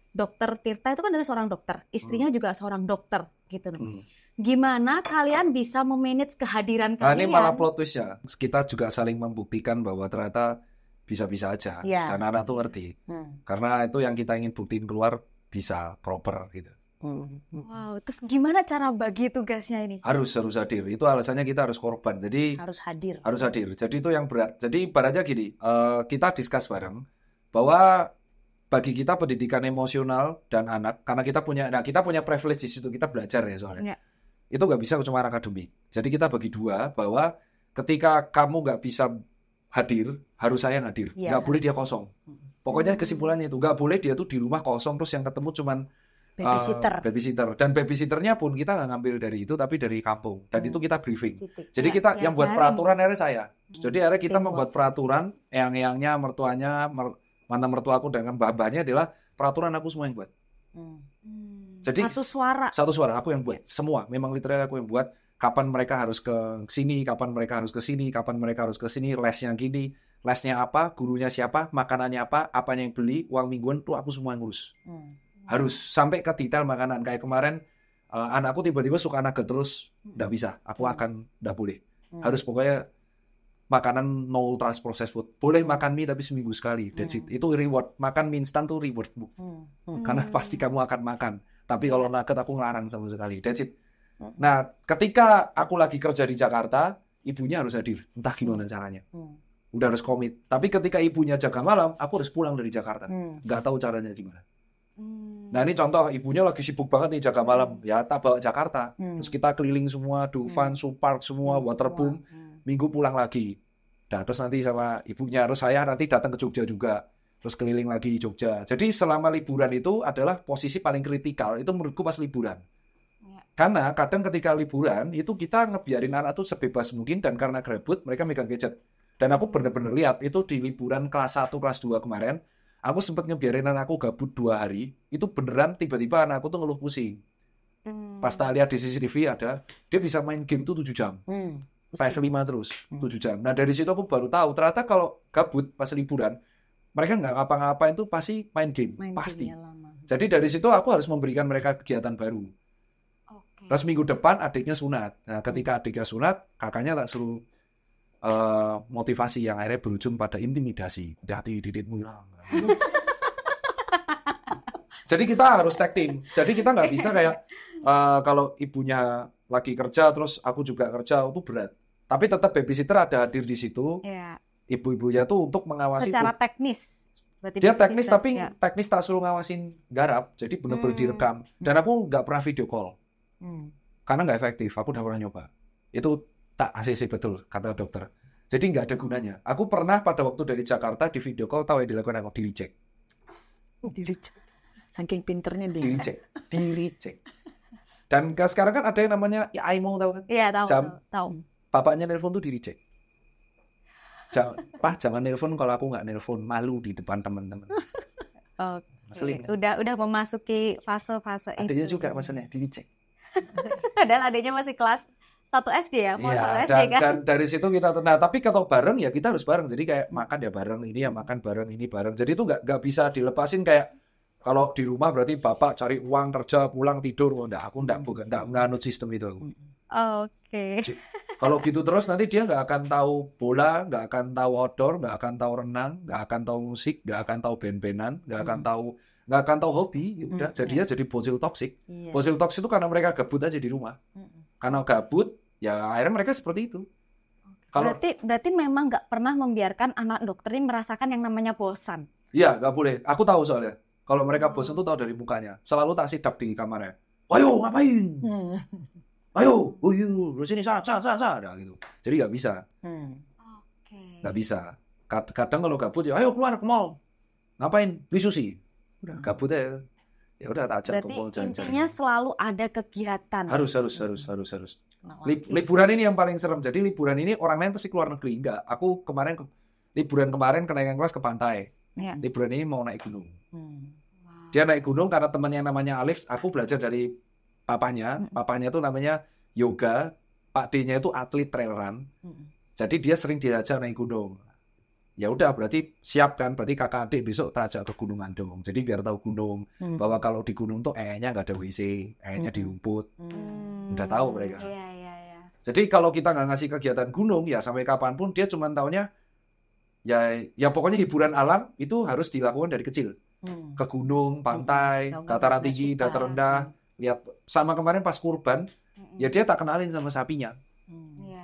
Dokter Tirta itu kan dari seorang dokter, istrinya juga seorang dokter. gitu. Hmm. Gimana kalian bisa memanage kehadiran Nah, ini kalian? malah plot twist ya. Kita juga saling membuktikan bahwa ternyata bisa-bisa aja. Iya. Dan anak tuh ngerti. Karena itu yang kita ingin buktiin keluar bisa proper gitu. Wow, terus gimana cara bagi tugasnya ini? Harus hadir. Itu alasannya kita harus korban. Jadi Harus hadir. harus hadir. Jadi itu yang berat. Jadi ibaratnya gini, kita discuss bareng bahwa bagi kita pendidikan emosional dan anak, karena kita punya privilege di situ, kita belajar ya soalnya. Ya. Itu nggak bisa cuma akademik. Jadi kita bagi dua bahwa ketika kamu nggak bisa hadir, harus saya yang hadir. Iya, Nggak boleh dia kosong. Pokoknya kesimpulannya itu nggak boleh dia tuh di rumah kosong terus yang ketemu cuman babysitter. Dan babysitternya pun kita nggak ngambil dari itu tapi dari kampung. Dan itu kita briefing. Jadi Ya, kita yang buat diajarin. peraturan akhirnya saya. Jadi akhirnya kita Teamwork. membuat peraturan, eyang-eyangnya, mertuanya, mantan mertuaku dengan mbah-mbahnya adalah peraturan aku semua yang buat. Jadi Satu suara. satu suara aku yang buat semua, memang literal aku yang buat kapan mereka harus ke sini, kapan mereka harus ke sini, kapan mereka harus ke sini, lesnya gini, lesnya apa, gurunya siapa, makanannya apa, apanya yang beli, uang mingguan tuh aku semua yang ngurus. Harus sampai ke detail makanan. Kayak kemarin anakku tiba-tiba suka nugget terus, nggak bisa, aku akan nggak boleh. Harus pokoknya makanan no ultra processed food. Boleh makan mie tapi seminggu sekali. That's it. Itu reward. Makan mie instan tuh reward, Bu. Karena pasti kamu akan makan. Tapi kalau nugget aku ngelarang sama sekali. That's it. Nah, ketika aku lagi kerja di Jakarta, ibunya harus hadir. Entah gimana caranya. Udah harus komit. Tapi ketika ibunya jaga malam, aku harus pulang dari Jakarta. Nggak tahu caranya gimana. Nah, ini contoh ibunya lagi sibuk banget nih jaga malam. Ya, tak bawa Jakarta. Terus kita keliling semua, Dufan, Supark, semua, Waterboom. Minggu pulang lagi. Nah, terus nanti sama ibunya, terus saya nanti datang ke Jogja juga. Terus keliling lagi Jogja. Jadi selama liburan itu adalah posisi paling kritikal. Itu menurutku pas liburan. Karena kadang ketika liburan, itu kita ngebiarin anak tuh sebebas mungkin. Dan karena gabut, mereka megang gadget. Dan aku bener-bener lihat, itu di liburan kelas 1, kelas 2 kemarin, aku sempat ngebiarin anakku gabut 2 hari. Itu beneran tiba-tiba anakku tuh ngeluh pusing. Pas tak lihat di CCTV ada, dia bisa main game tuh 7 jam. PS5 terus, 7 jam. Nah, dari situ aku baru tahu, ternyata kalau gabut pas liburan, mereka nggak ngapa-ngapain tuh pasti main game. Pasti. Jadi dari situ aku harus memberikan mereka kegiatan baru. Terus minggu depan adiknya sunat. Nah, ketika adiknya sunat, kakaknya tak suruh motivasi yang akhirnya berujung pada intimidasi. Hati-hati diditmu hilang. Jadi kita harus tag team. Jadi kita nggak bisa kayak kalau ibunya lagi kerja terus aku juga kerja, itu berat. Tapi tetap babysitter ada hadir di situ. Ya. Ibu-ibunya tuh untuk mengawasi. Secara teknis. Berarti Dia teknis babysitter, tapi ya. teknis tak suruh ngawasin garap. Jadi bener-bener direkam. Dan aku nggak pernah video call. Karena nggak efektif. Aku udah pernah nyoba. Itu tak ACC betul kata dokter. Jadi nggak ada gunanya. Aku pernah pada waktu dari Jakarta di video call tahu yang dilakukan aku di-reject. Saking pinternya dia. Di-reject. Dan sekarang kan ada yang namanya ya IMO tahu kan? Iya, tahu. Jam. Tahu. Bapaknya nelpon tuh di-reject. Jangan nelpon kalau aku nggak nelpon, malu di depan teman-teman. Ngeselin. Udah memasuki fase-fase itu. Adanya juga maksudnya di-reject. Padahal adanya masih kelas 1 SD ya, mau Iya, 1 SD kan. dan dari situ kita, nah tapi kalau bareng ya kita harus bareng. Jadi kayak makan ya bareng, ini ya makan bareng, ini bareng. Jadi itu nggak bisa dilepasin kayak kalau di rumah berarti bapak cari uang kerja pulang tidur. Oh, enggak, aku enggak nganut sistem itu aku. Oke. Kalau gitu terus nanti dia nggak akan tahu bola, nggak akan tahu outdoor, nggak akan tahu renang, nggak akan tahu musik, nggak akan tahu band-bandan, nggak akan tahu hobi. Udah, jadinya jadi bocil toksik. Iya. Bocil toksik itu karena mereka gabut aja di rumah. Karena gabut, ya akhirnya mereka seperti itu. Kalau Berarti memang nggak pernah membiarkan anak dokter ini merasakan yang namanya bosan. iya nggak boleh. Aku tahu soalnya. Kalau mereka bosan tuh tahu dari mukanya. Selalu tak sidak di kamarnya. Ayo ngapain? Ayo, terus sini sana, nah, gitu. Jadi nggak bisa. Oke. Nggak bisa. Kadang kalau gabut ya, ayo keluar ke mall. Ngapain? Beli sushi. Udah gabut ya. Ya udah tak ajak ke Berarti mall jalan-jalan. intinya selalu ada kegiatan. Harus. Liburan ini yang paling serem. Jadi liburan ini orang lain pasti keluar negeri. Enggak. Aku liburan kemarin kenaikan kelas ke pantai. Ya. Liburan ini mau naik gunung. Dia naik gunung karena temannya namanya Alif. Aku belajar dari papanya. Papanya tuh namanya Yoga. Pak D-nya itu atlet trail run. Jadi dia sering diajak naik gunung. ya udah berarti siap kan, berarti kakak adik besok tak ajak ke Gunung Andong. Jadi biar tahu gunung, bahwa kalau di gunung tuh nya nggak ada WC, nya di rumput. Udah tahu mereka. Iya. Jadi kalau kita nggak ngasih kegiatan gunung, ya sampai kapanpun dia cuma taunya ya pokoknya hiburan alam itu harus dilakukan dari kecil. Ke gunung, pantai, dataran tinggi, dataran rendah. Lihat sama kemarin pas kurban, ya dia tak kenalin sama sapinya. Iya.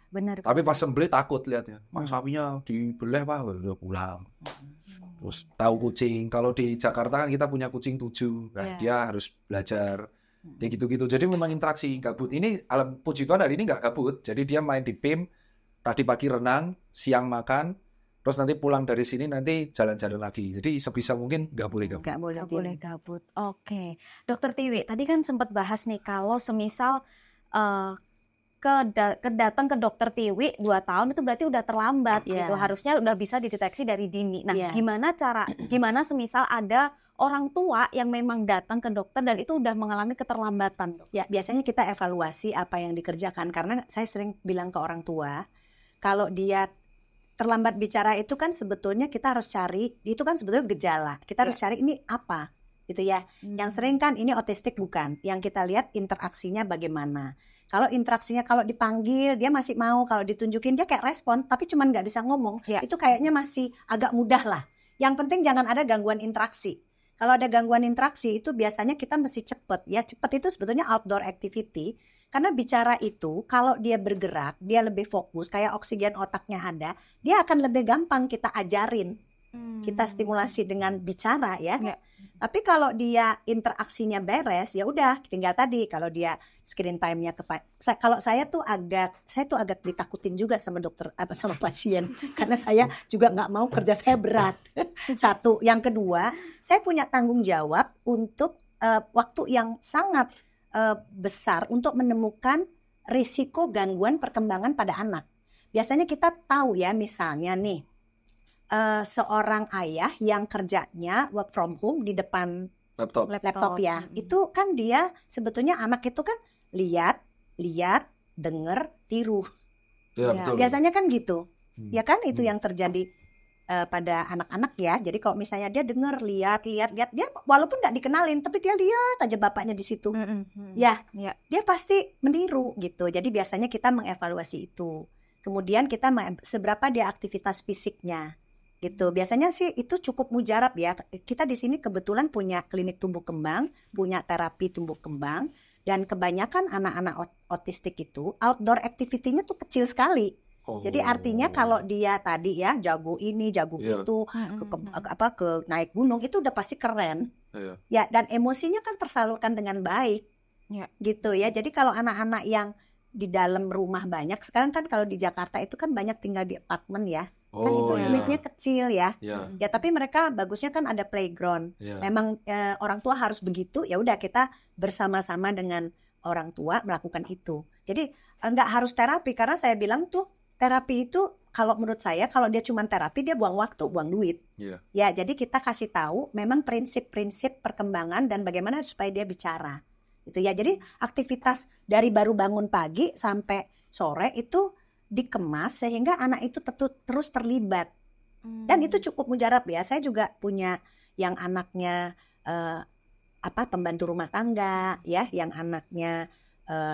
Benar. Tapi pas sembelih takut lihatnya. Sapinya dibelah Pak, udah pulang. Terus tahu kucing. Kalau di Jakarta kan kita punya kucing 7. Nah, dia harus belajar. Ya gitu-gitu. Jadi memang interaksi gabut. Ini puji Tuhan hari ini nggak gabut. Jadi dia main di PIM. Tadi pagi renang, siang makan. Terus nanti pulang dari sini nanti jalan-jalan lagi. Jadi sebisa mungkin nggak boleh gabut. Nggak boleh gabut. Oke. Dokter Tiwi, tadi kan sempat bahas nih kalau semisal datang ke dokter Tiwi 2 tahun itu berarti udah terlambat gitu. Harusnya udah bisa dideteksi dari dini. Nah, gimana semisal ada orang tua yang memang datang ke dokter dan itu udah mengalami keterlambatan? Ya, biasanya kita evaluasi apa yang dikerjakan karena saya sering bilang ke orang tua kalau dia terlambat bicara itu kan sebetulnya kita harus cari, itu kan sebetulnya gejala. Kita harus cari ini apa gitu ya. Yang sering kan ini otistik bukan. Yang kita lihat interaksinya bagaimana. Kalau interaksinya kalau dipanggil dia masih mau, kalau ditunjukin dia kayak respon tapi cuman nggak bisa ngomong, itu kayaknya masih agak mudah lah. Yang penting jangan ada gangguan interaksi. Kalau ada gangguan interaksi itu biasanya kita mesti cepet. Ya cepet itu sebetulnya outdoor activity. Karena bicara itu kalau dia bergerak, dia lebih fokus, kayak oksigen otaknya ada, dia akan lebih gampang kita ajarin. Kita stimulasi dengan bicara ya. Tapi kalau dia interaksinya beres, ya udah tinggal tadi kalau dia screen time-nya kalau saya tuh agak ditakutin juga sama dokter sama pasien karena saya juga nggak mau kerja saya berat. Satu, yang kedua, saya punya tanggung jawab untuk waktu yang sangat besar untuk menemukan risiko gangguan perkembangan pada anak. Biasanya kita tahu ya, misalnya nih seorang ayah yang kerjanya work from home di depan laptop ya, itu kan dia sebetulnya anak itu kan lihat, denger, tiru. Ya, betul. Biasanya kan gitu, ya kan itu yang terjadi pada anak-anak ya. Jadi kalau misalnya dia dengar, lihat, dia walaupun nggak dikenalin, tapi dia lihat aja bapaknya di situ, ya, dia pasti meniru gitu. Jadi biasanya kita mengevaluasi itu. Kemudian kita seberapa dia aktivitas fisiknya, gitu. Biasanya sih itu cukup mujarab ya. Kita di sini kebetulan punya klinik tumbuh kembang, punya terapi tumbuh kembang, dan kebanyakan anak-anak otistik itu outdoor activity-nya tuh kecil sekali. Jadi artinya kalau dia tadi ya jago ini, jago itu, ke naik gunung itu udah pasti keren. Ya, dan emosinya kan tersalurkan dengan baik. Gitu ya. Jadi kalau anak-anak yang di dalam rumah banyak, sekarang kan kalau di Jakarta itu kan banyak tinggal di apartemen ya. Kan itu unitnya kecil ya. Ya, tapi mereka bagusnya kan ada playground. Memang orang tua harus begitu, ya udah kita bersama-sama dengan orang tua melakukan itu. Jadi enggak harus terapi, karena saya bilang tuh terapi itu kalau menurut saya kalau dia cuma terapi dia buang waktu, buang duit. Ya, jadi kita kasih tahu memang prinsip-prinsip perkembangan dan bagaimana supaya dia bicara. Itu ya. Jadi aktivitas dari baru bangun pagi sampai sore itu dikemas sehingga anak itu terus terlibat. Dan itu cukup mujarab ya. Saya juga punya yang anaknya pembantu rumah tangga ya, yang anaknya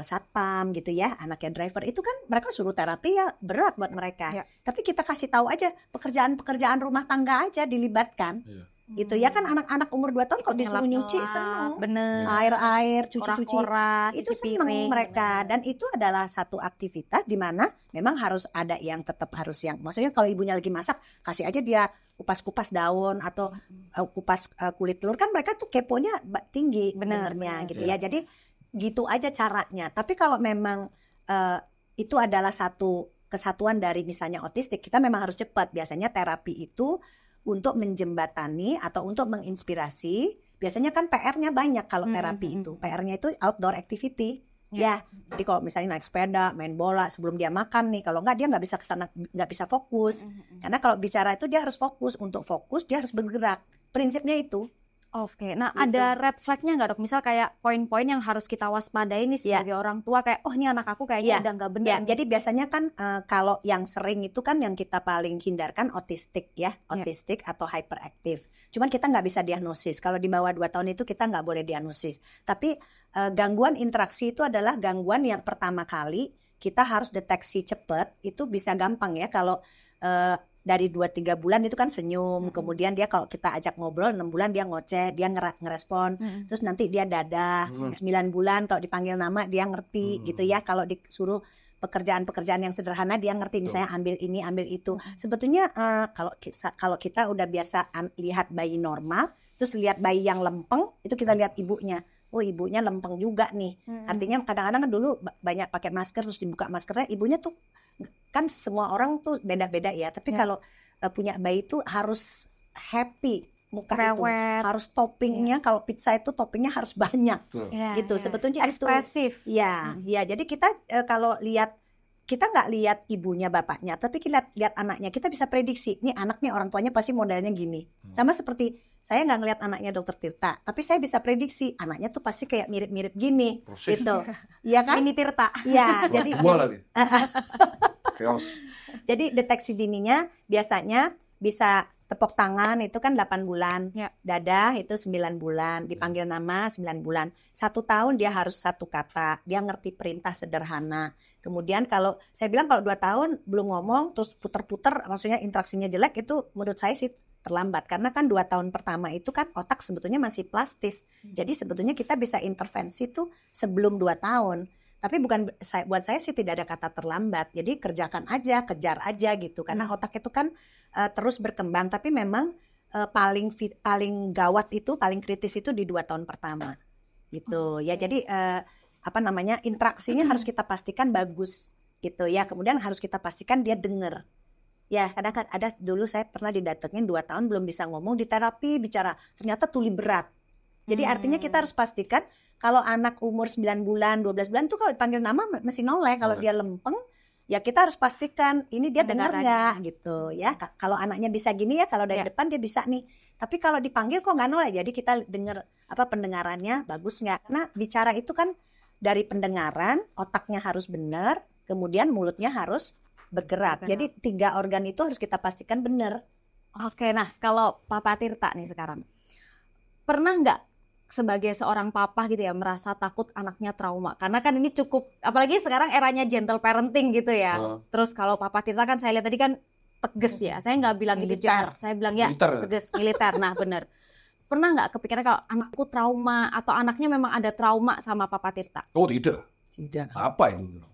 satpam gitu ya, anaknya driver, itu kan mereka suruh terapi ya berat buat mereka. Tapi kita kasih tahu aja pekerjaan rumah tangga aja dilibatkan. Gitu ya kan, anak-anak umur 2 tahun kok disuruh nyuci seneng. Bener. Air, cuci-cuci. Itu seneng mereka. Dan itu adalah satu aktivitas di mana memang harus ada yang tetap harus yang, maksudnya kalau ibunya lagi masak, kasih aja dia kupas-kupas daun atau kupas kulit telur, kan mereka tuh keponya tinggi sebenarnya gitu ya. Jadi gitu aja caranya. Tapi kalau memang itu adalah satu kesatuan dari misalnya otistik, kita memang harus cepat. Biasanya terapi itu untuk menjembatani atau untuk menginspirasi. Biasanya kan PR-nya banyak kalau terapi itu. PR-nya itu outdoor activity. Ya, jadi kalau misalnya naik sepeda, main bola sebelum dia makan nih, kalau enggak dia nggak bisa kesana, nggak bisa fokus. Karena kalau bicara itu dia harus fokus. Untuk fokus dia harus bergerak. Prinsipnya itu. Oke, nah Gitu. ada red flag-nya nggak dok? Misal kayak poin-poin yang harus kita waspadai nih sebagai orang tua kayak, oh ini anak aku kayaknya udah nggak benar. Ya, jadi biasanya kan kalau yang sering itu kan yang kita paling hindarkan autistik ya, autistik atau hyperactive. Cuman kita nggak bisa diagnosis. Kalau di bawah 2 tahun itu kita nggak boleh diagnosis. Tapi gangguan interaksi itu adalah gangguan yang pertama kali kita harus deteksi cepat. Itu bisa gampang ya kalau dari 2-3 bulan itu kan senyum, kemudian dia kalau kita ajak ngobrol 6 bulan dia ngoceh, dia ngerespon, terus nanti dia dadah, 9 bulan kalau dipanggil nama dia ngerti gitu ya, kalau disuruh pekerjaan-pekerjaan yang sederhana dia ngerti, misalnya ambil ini, ambil itu. Sebetulnya kalau kita udah biasa lihat bayi normal, terus lihat bayi yang lempeng, itu kita lihat ibunya. Oh ibunya lempeng juga nih. Artinya kadang-kadang kan dulu banyak pakai masker terus dibuka maskernya, ibunya tuh kan semua orang tuh beda-beda ya. Tapi kalau punya bayi tuh harus happy muka itu, harus toppingnya kalau pizza itu toppingnya harus banyak. Gitu. Sebetulnya ekspresif. Ya, jadi kita kalau lihat kita nggak lihat ibunya bapaknya, tapi kita lihat anaknya, kita bisa prediksi nih anaknya orang tuanya pasti modelnya gini. Sama seperti saya nggak ngelihat anaknya Dokter Tirta, tapi saya bisa prediksi anaknya tuh pasti kayak mirip-mirip gini, gitu. Iya kan? Ini Tirta. Iya, jadi lagi. Jadi deteksi dininya biasanya bisa tepuk tangan itu kan 8 bulan, dadah itu 9 bulan, dipanggil nama 9 bulan. 1 tahun dia harus 1 kata, dia ngerti perintah sederhana. Kemudian kalau saya bilang kalau 2 tahun belum ngomong terus puter-puter, maksudnya interaksinya jelek, itu menurut saya sih terlambat. Karena kan 2 tahun pertama itu kan otak sebetulnya masih plastis. Jadi sebetulnya kita bisa intervensi tuh sebelum 2 tahun. Tapi buat saya sih tidak ada kata terlambat. Jadi kerjakan aja, kejar aja gitu. Karena otak itu kan terus berkembang. Tapi memang paling gawat itu, paling kritis itu di 2 tahun pertama. Gitu ya. Jadi interaksinya harus kita pastikan bagus gitu ya. Kemudian harus kita pastikan dia dengar. Ya, kadang-kadang ada dulu saya pernah didatengin 2 tahun belum bisa ngomong, di terapi bicara ternyata tuli berat. Jadi artinya kita harus pastikan kalau anak umur 9 bulan, 12 bulan tuh kalau dipanggil nama masih noleh, kalau dia lempeng ya kita harus pastikan ini dia dengar nggak gitu ya. Kalau anaknya bisa gini ya, kalau dari depan dia bisa nih. Tapi kalau dipanggil kok nggak noleh, jadi kita dengar pendengarannya bagus nggak? Karena bicara itu kan dari pendengaran, otaknya harus benar, kemudian mulutnya harus bergerak. Jadi 3 organ itu harus kita pastikan benar. Oke, nah kalau Papa Tirta nih sekarang, pernah nggak sebagai seorang papa gitu ya merasa takut anaknya trauma? Karena kan ini cukup, apalagi sekarang eranya gentle parenting gitu ya. Terus kalau Papa Tirta kan saya lihat tadi kan tegas ya. Saya nggak bilang itu jahat, saya bilang ya tegas, militer. Nah benar. Pernah nggak kepikiran kalau anakku trauma atau anaknya memang ada trauma sama Papa Tirta? Oh tidak. Apa itu?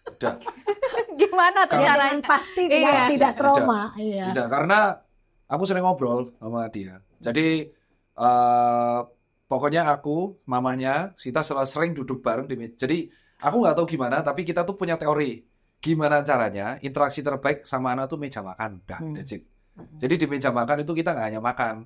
Tidak. Gimana tuh caranya? Pasti tidak trauma. Tidak, karena aku sering ngobrol sama dia. Jadi pokoknya aku, mamanya, kita sering duduk bareng di meja. Jadi aku nggak tahu gimana, tapi kita tuh punya teori gimana caranya interaksi terbaik sama anak tuh meja makan. That's it. Jadi di meja makan itu kita nggak hanya makan,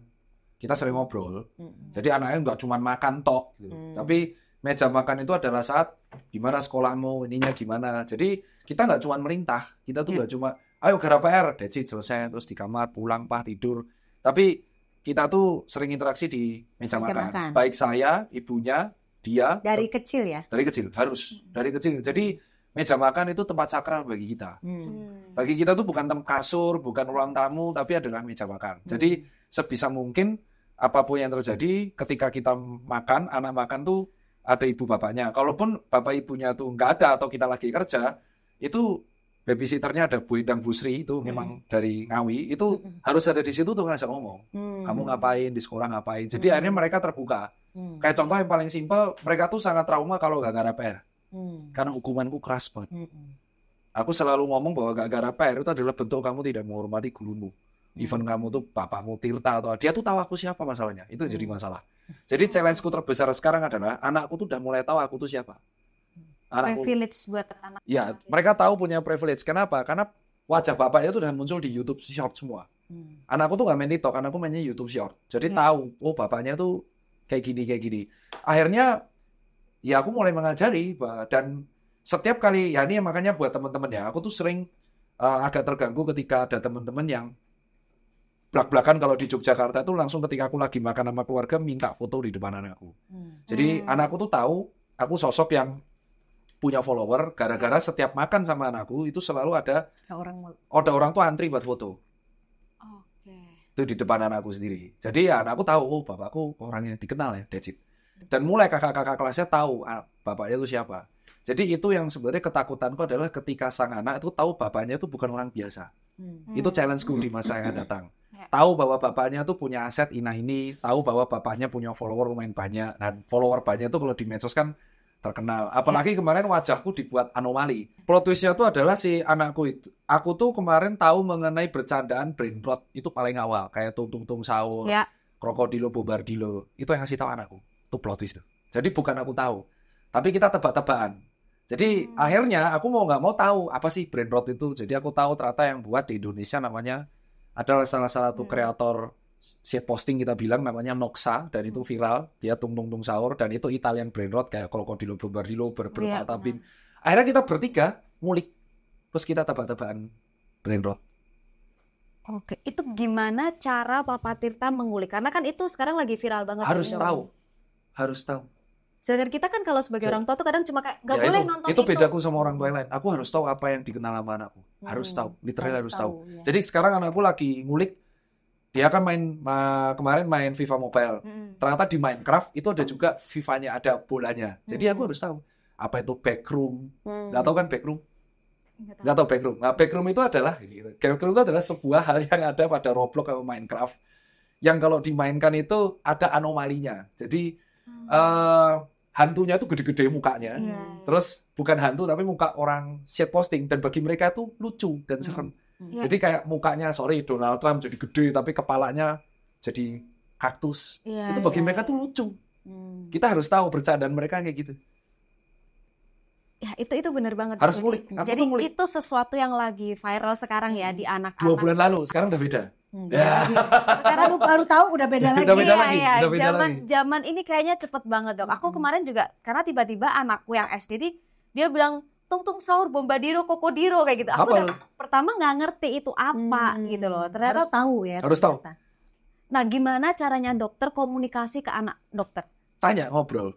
kita sering ngobrol. Jadi anaknya nggak cuma makan tok, gitu. Tapi meja makan itu adalah saat gimana sekolahmu, ininya gimana. Jadi kita nggak cuma merintah, kita tuh nggak cuma ayo garap PR, that's it, selesai, terus di kamar pulang tidur. Tapi kita tuh sering interaksi di meja makan. Baik saya, ibunya, dia. Dari kecil ya? Dari kecil, harus. Dari kecil. Jadi meja makan itu tempat sakral bagi kita. Bagi kita tuh bukan tempat kasur, bukan ruang tamu, tapi adalah meja makan. Jadi sebisa mungkin apapun yang terjadi ketika kita makan, anak makan tuh ada ibu bapaknya. Kalaupun bapak ibunya tuh nggak ada atau kita lagi kerja, itu babysitternya ada Bu Idang Busri, itu memang dari Ngawi, itu harus ada di situ tuh ngajak ngomong. Kamu ngapain, di sekolah ngapain. Jadi akhirnya mereka terbuka. Kayak contoh yang paling simpel, mereka tuh sangat trauma kalau nggak garap PR. Karena hukumanku keras banget. Aku selalu ngomong bahwa nggak garap PR itu adalah bentuk kamu tidak menghormati gurumu. Even kamu tuh bapakmu Tirta atau dia tuh tahu aku siapa masalahnya. Itu jadi masalah. Jadi challenge-ku terbesar sekarang adalah anakku tuh udah mulai tahu aku tuh siapa. Privilege buat anak. Ya, mereka tahu punya privilege. Kenapa? Karena wajah bapaknya tuh udah muncul di YouTube Short semua. Anakku tuh nggak main TikTok, anakku mainnya YouTube Short. Jadi tahu, oh bapaknya tuh kayak gini. Akhirnya, ya aku mulai mengajari, dan setiap kali, ya ini makanya buat teman-teman ya, aku tuh sering agak terganggu ketika ada teman-teman yang Blak-blakan kalau di Yogyakarta itu langsung ketika aku lagi makan sama keluarga minta foto di depan anakku. Jadi anakku tuh tahu aku sosok yang punya follower gara-gara setiap makan sama anakku itu selalu ada orang tuh antri buat foto. Itu di depan anakku sendiri. Jadi ya anakku tahu, oh bapakku orang yang dikenal ya, that's it. Dan mulai kakak-kakak kelasnya tahu bapaknya itu siapa. Jadi itu yang sebenarnya ketakutanku adalah ketika sang anak itu tahu bapaknya itu bukan orang biasa. Itu challenge-ku di masa yang akan datang. Tahu bahwa bapaknya tuh punya aset ini, tahu bahwa bapaknya punya follower lumayan banyak. Dan follower banyak itu kalau di medsos kan terkenal. Apalagi kemarin wajahku dibuat anomali. Plot twist-nya itu adalah si anakku itu. Aku tuh kemarin tahu mengenai bercandaan brain rot itu paling awal. Kayak tung-tung sahur, krokodilo bombardilo. Itu yang ngasih tahu anakku. Itu plot twist tuh. Jadi bukan aku tahu. Tapi kita tebak-tebakan. Jadi akhirnya aku mau nggak mau tahu apa sih brain rot itu. Jadi aku tahu ternyata yang buat di Indonesia namanya adalah salah satu kreator shit posting kita bilang namanya Noxa dan itu viral, dia tung sahur dan itu Italian brain rot kayak krokodilo bombardilo berpatabin. Akhirnya kita bertiga ngulik terus kita tebak-tebakan brain rot. Oke, itu gimana cara Papa Tirta mengulik? Karena kan itu sekarang lagi viral banget. Harus tahu. Sedangkan kita kan kalau sebagai orang tua tuh kadang cuma kayak nggak boleh nonton itu. Itu bedaku sama orang tua yang lain. Aku harus tahu apa yang dikenal sama anakku. Harus tahu, literally harus tahu. Ya. Jadi sekarang anakku lagi ngulik. Dia kan kemarin main FIFA Mobile. Ternyata di Minecraft itu ada juga FIFA-nya, ada bolanya. Jadi aku harus tahu apa itu backroom. Nggak tahu kan backroom? Nggak tahu backroom. Nah, backroom itu adalah sebuah hal yang ada pada Roblox atau Minecraft. Yang kalau dimainkan itu ada anomalinya. Jadi hantunya itu gede-gede mukanya. Terus bukan hantu tapi muka orang shit posting dan bagi mereka itu lucu dan serem. Jadi kayak mukanya Donald Trump jadi gede tapi kepalanya jadi kaktus. Itu bagi mereka tuh lucu. Kita harus tahu bercandaan mereka kayak gitu. Ya itu benar banget. Harus ngulik. Jadi itu sesuatu yang lagi viral sekarang ya di anak-anak. 2 bulan lalu, sekarang udah beda. Sekarang lu baru taung udah beda lagi. Udah beda lagi. Zaman ini kayaknya cepet banget dok. Aku kemarin juga karena tiba-tiba anakku yang SD dia bilang tung sahur bombardiro kokodiro kayak gitu. Aku udah pertama nggak ngerti itu apa gitu loh. Ternyata harus tahu ya. Harus tahu. Nah gimana caranya dokter komunikasi ke anak dokter? Tanya, ngobrol.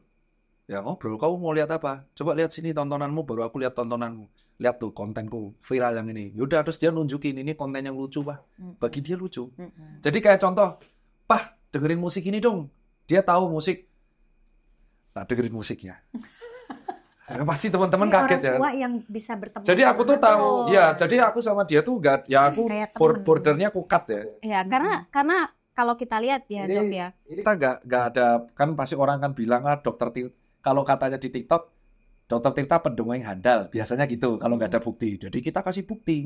Ya ngobrol, kamu mau lihat apa? Coba lihat sini tontonanmu, baru aku lihat tontonanmu. Lihat tuh kontenku viral yang ini. Yaudah terus dia nunjukin ini konten yang lucu Pak. Bagi dia lucu. Jadi kayak contoh, Pak dengerin musik ini dong. Dia tahu musik. Nah dengerin musiknya. Ya, pasti teman-teman kaget ya. Orang tua yang bisa bertemu. Jadi aku tuh tahu, ya jadi aku sama dia tuh enggak, ya aku bordernya aku cut ya. Ya karena kalau kita lihat ya dok ya. Kita enggak ada, kan pasti orang kan bilang dokter kalau katanya di TikTok, dokter Tirta pendongeng handal, biasanya gitu kalau nggak ada bukti. Jadi kita kasih bukti,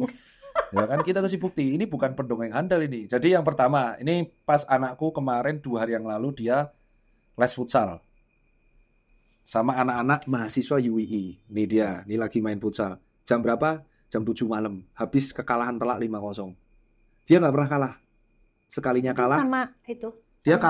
ya kan kita kasih bukti. Ini bukan pendongeng handal ini. Jadi yang pertama, ini pas anakku kemarin 2 hari yang lalu dia les futsal sama anak-anak mahasiswa UII. Ini lagi main futsal. Jam berapa? Jam 7 malam. Habis kekalahan telak 5-0. Dia nggak pernah kalah. Sekalinya kalah. Sama itu. Dia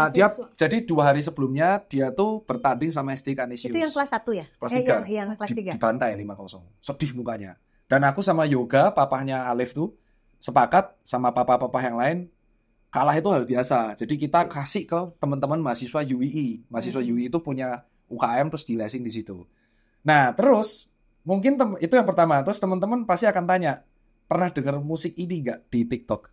jadi 2 hari sebelumnya dia tuh bertanding sama SD Canisius. Itu yang kelas 1 ya? Kelas 3. Yang kelas 3. Dibantai 5-0. Sedih mukanya. Dan aku sama Yoga, papahnya Alif tuh sepakat sama papa-papa yang lain kalah itu hal biasa. Jadi kita kasih ke teman-teman mahasiswa UII. Mahasiswa UII itu punya UKM terus dilesin di situ. Nah, terus mungkin itu yang pertama. Terus teman-teman pasti akan tanya, pernah dengar musik ini nggak di TikTok?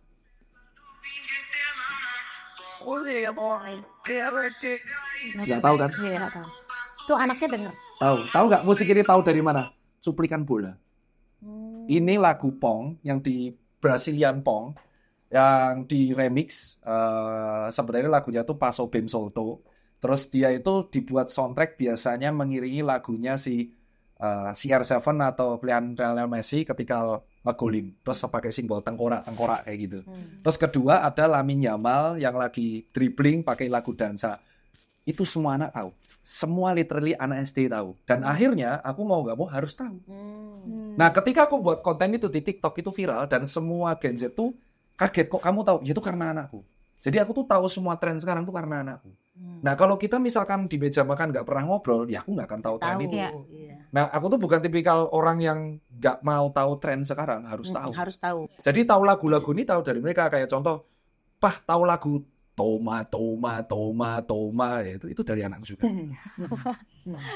Nggak tahu kan? Iya, nggak tahu. Itu anaknya dengar. Tahu nggak musik ini tahu dari mana? Cuplikan bola. Ini lagu Pong yang di Brazilian Pong yang di remix. Sebenarnya lagunya tuh Passo Ben Solto. Terus dia itu dibuat soundtrack biasanya mengiringi lagunya si CR7 atau Lionel Messi ketika ngegolin. Terus pakai simbol tengkorak kayak gitu. Terus kedua ada Lamine Yamal yang lagi dribbling pakai lagu dansa. Itu semua anak tahu. Semua literally anak SD tahu. Dan akhirnya aku mau nggak mau harus tahu. Nah ketika aku buat konten itu di TikTok itu viral dan semua Gen Z tuh kaget kok kamu tahu. Ya itu karena anakku. Jadi aku tuh tahu semua tren sekarang tuh karena anakku. Nah kalau kita misalkan di meja makan nggak pernah ngobrol, ya aku nggak akan tahu tren itu. Ya. Nah aku tuh bukan tipikal orang yang nggak mau tahu tren sekarang, harus tahu. Harus tahu. Jadi tahu lagu-lagu ini tahu dari mereka. Kayak contoh, Pah, tahu lagu Toma ya, itu dari anakku juga.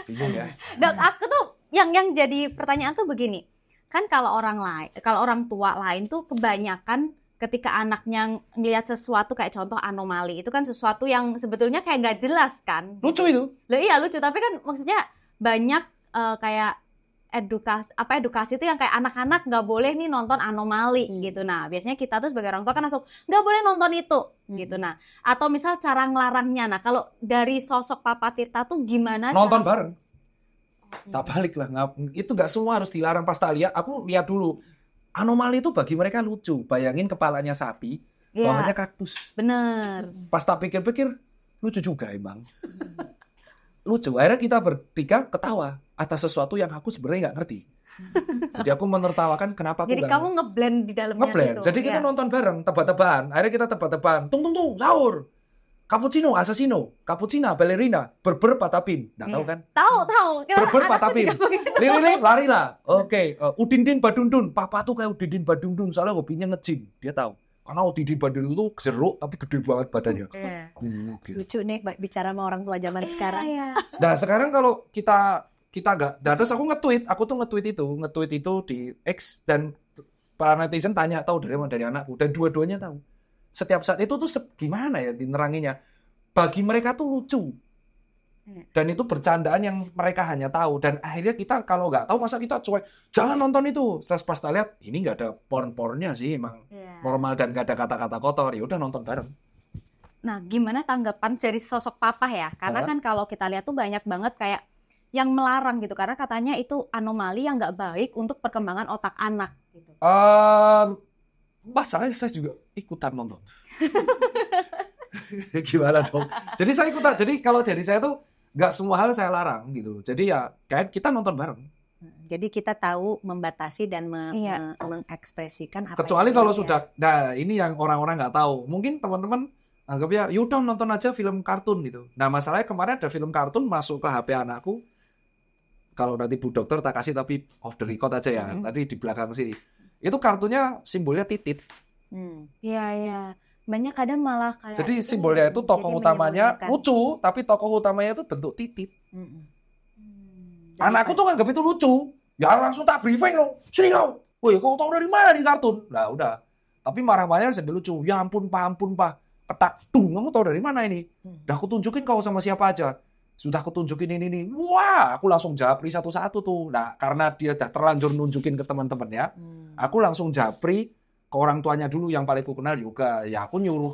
Bingung ya. Dok, aku tuh yang jadi pertanyaan tuh begini. Kan kalau orang tua lain tuh kebanyakan ketika anaknya ngeliat sesuatu kayak contoh anomali, itu kan sesuatu yang sebetulnya kayak nggak jelas kan. Lucu itu. Loh, iya lucu, tapi kan maksudnya banyak kayak edukasi itu yang kayak anak-anak nggak boleh nih nonton anomali gitu. Nah, biasanya kita tuh sebagai orang tua kan langsung nggak boleh nonton itu gitu. Nah, atau misal cara ngelarangnya. Nah, kalau dari sosok Papa Tirta tuh gimana? Nonton bareng. Tak balik lah, itu nggak semua harus dilarang. Pas tak lihat, aku lihat dulu. Anomali itu bagi mereka lucu. Bayangin kepalanya sapi, bawahnya kaktus. Bener. Pas tak pikir-pikir, lucu juga emang. Lucu. Akhirnya kita bertiga ketawa atas sesuatu yang aku sebenarnya nggak ngerti. Jadi aku menertawakan kenapa aku Jadi kamu ngeblend di dalamnya ngeblend. situ. Jadi kita nonton bareng, tebak-tebakan. Akhirnya kita tebak-tebakan. Tung, sahur. Cappuccino, assassino, cappuccina, ballerina, berber, patapim. Nggak tahu kan? Tahu. Berber, patapim. Lili, lari lah. Oke. Udindin, badundun. Papa tuh kayak Udindin, badundun. Soalnya hobinya nge-gym. Dia tahu. Karena Udindin, badundun itu jeruk, tapi gede banget badannya. Gitu. Lucu nih bicara sama orang tua zaman sekarang. Nah, sekarang kalau kita nggak, nah, terus aku nge-tweet itu di X, dan para netizen tanya, tahu dari anakku, dan dua-duanya tahu. Setiap saat itu tuh gimana ya dineranginya, bagi mereka tuh lucu, dan itu bercandaan yang mereka hanya tahu, dan akhirnya kita kalau nggak tahu masa kita cuek, jangan nonton itu. Terus pas kita lihat ini nggak ada porn-pornnya sih, emang normal dan nggak ada kata-kata kotor, ya udah nonton bareng. Nah, gimana tanggapan dari sosok papa ya? Karena kan kalau kita lihat tuh banyak banget kayak yang melarang gitu, karena katanya itu anomali yang nggak baik untuk perkembangan otak anak. Gitu. Masalahnya saya juga ikutan nonton. Gimana dong? Jadi saya ikutan. Jadi kalau dari saya tuh nggak semua hal saya larang gitu. Jadi ya kayak kita nonton bareng. Jadi kita tahu membatasi dan mengekspresikan apa. Kecuali kalau sudah, nah ini yang orang-orang nggak tahu. Mungkin teman-teman anggap ya, yaudah nonton aja film kartun gitu. Nah masalahnya kemarin ada film kartun masuk ke HP anakku. Kalau nanti Bu Dokter tak kasih, tapi off the record aja ya. Nanti di belakang sini. Itu kartunya simbolnya titit. Iya. Banyak kadang malah kayak. Jadi simbolnya itu tokoh utamanya lucu, tapi tokoh utamanya itu bentuk titit. Anakku tuh nganggap itu lucu. Ya langsung tak briefing loh. Sini kau. Woi, kau tahu dari mana di kartun? Nah udah. Tapi marah-marahnya sambil lucu. Ya ampun pak. Ketak. Kamu tahu dari mana ini? Udah aku tunjukin kau sama siapa aja. Sudah aku tunjukin ini. Wah, aku langsung japri satu-satu tuh. Nah, karena dia udah terlanjur nunjukin ke teman-temannya, aku langsung japri ke orang tuanya dulu yang paling ku kenal juga. Ya aku nyuruh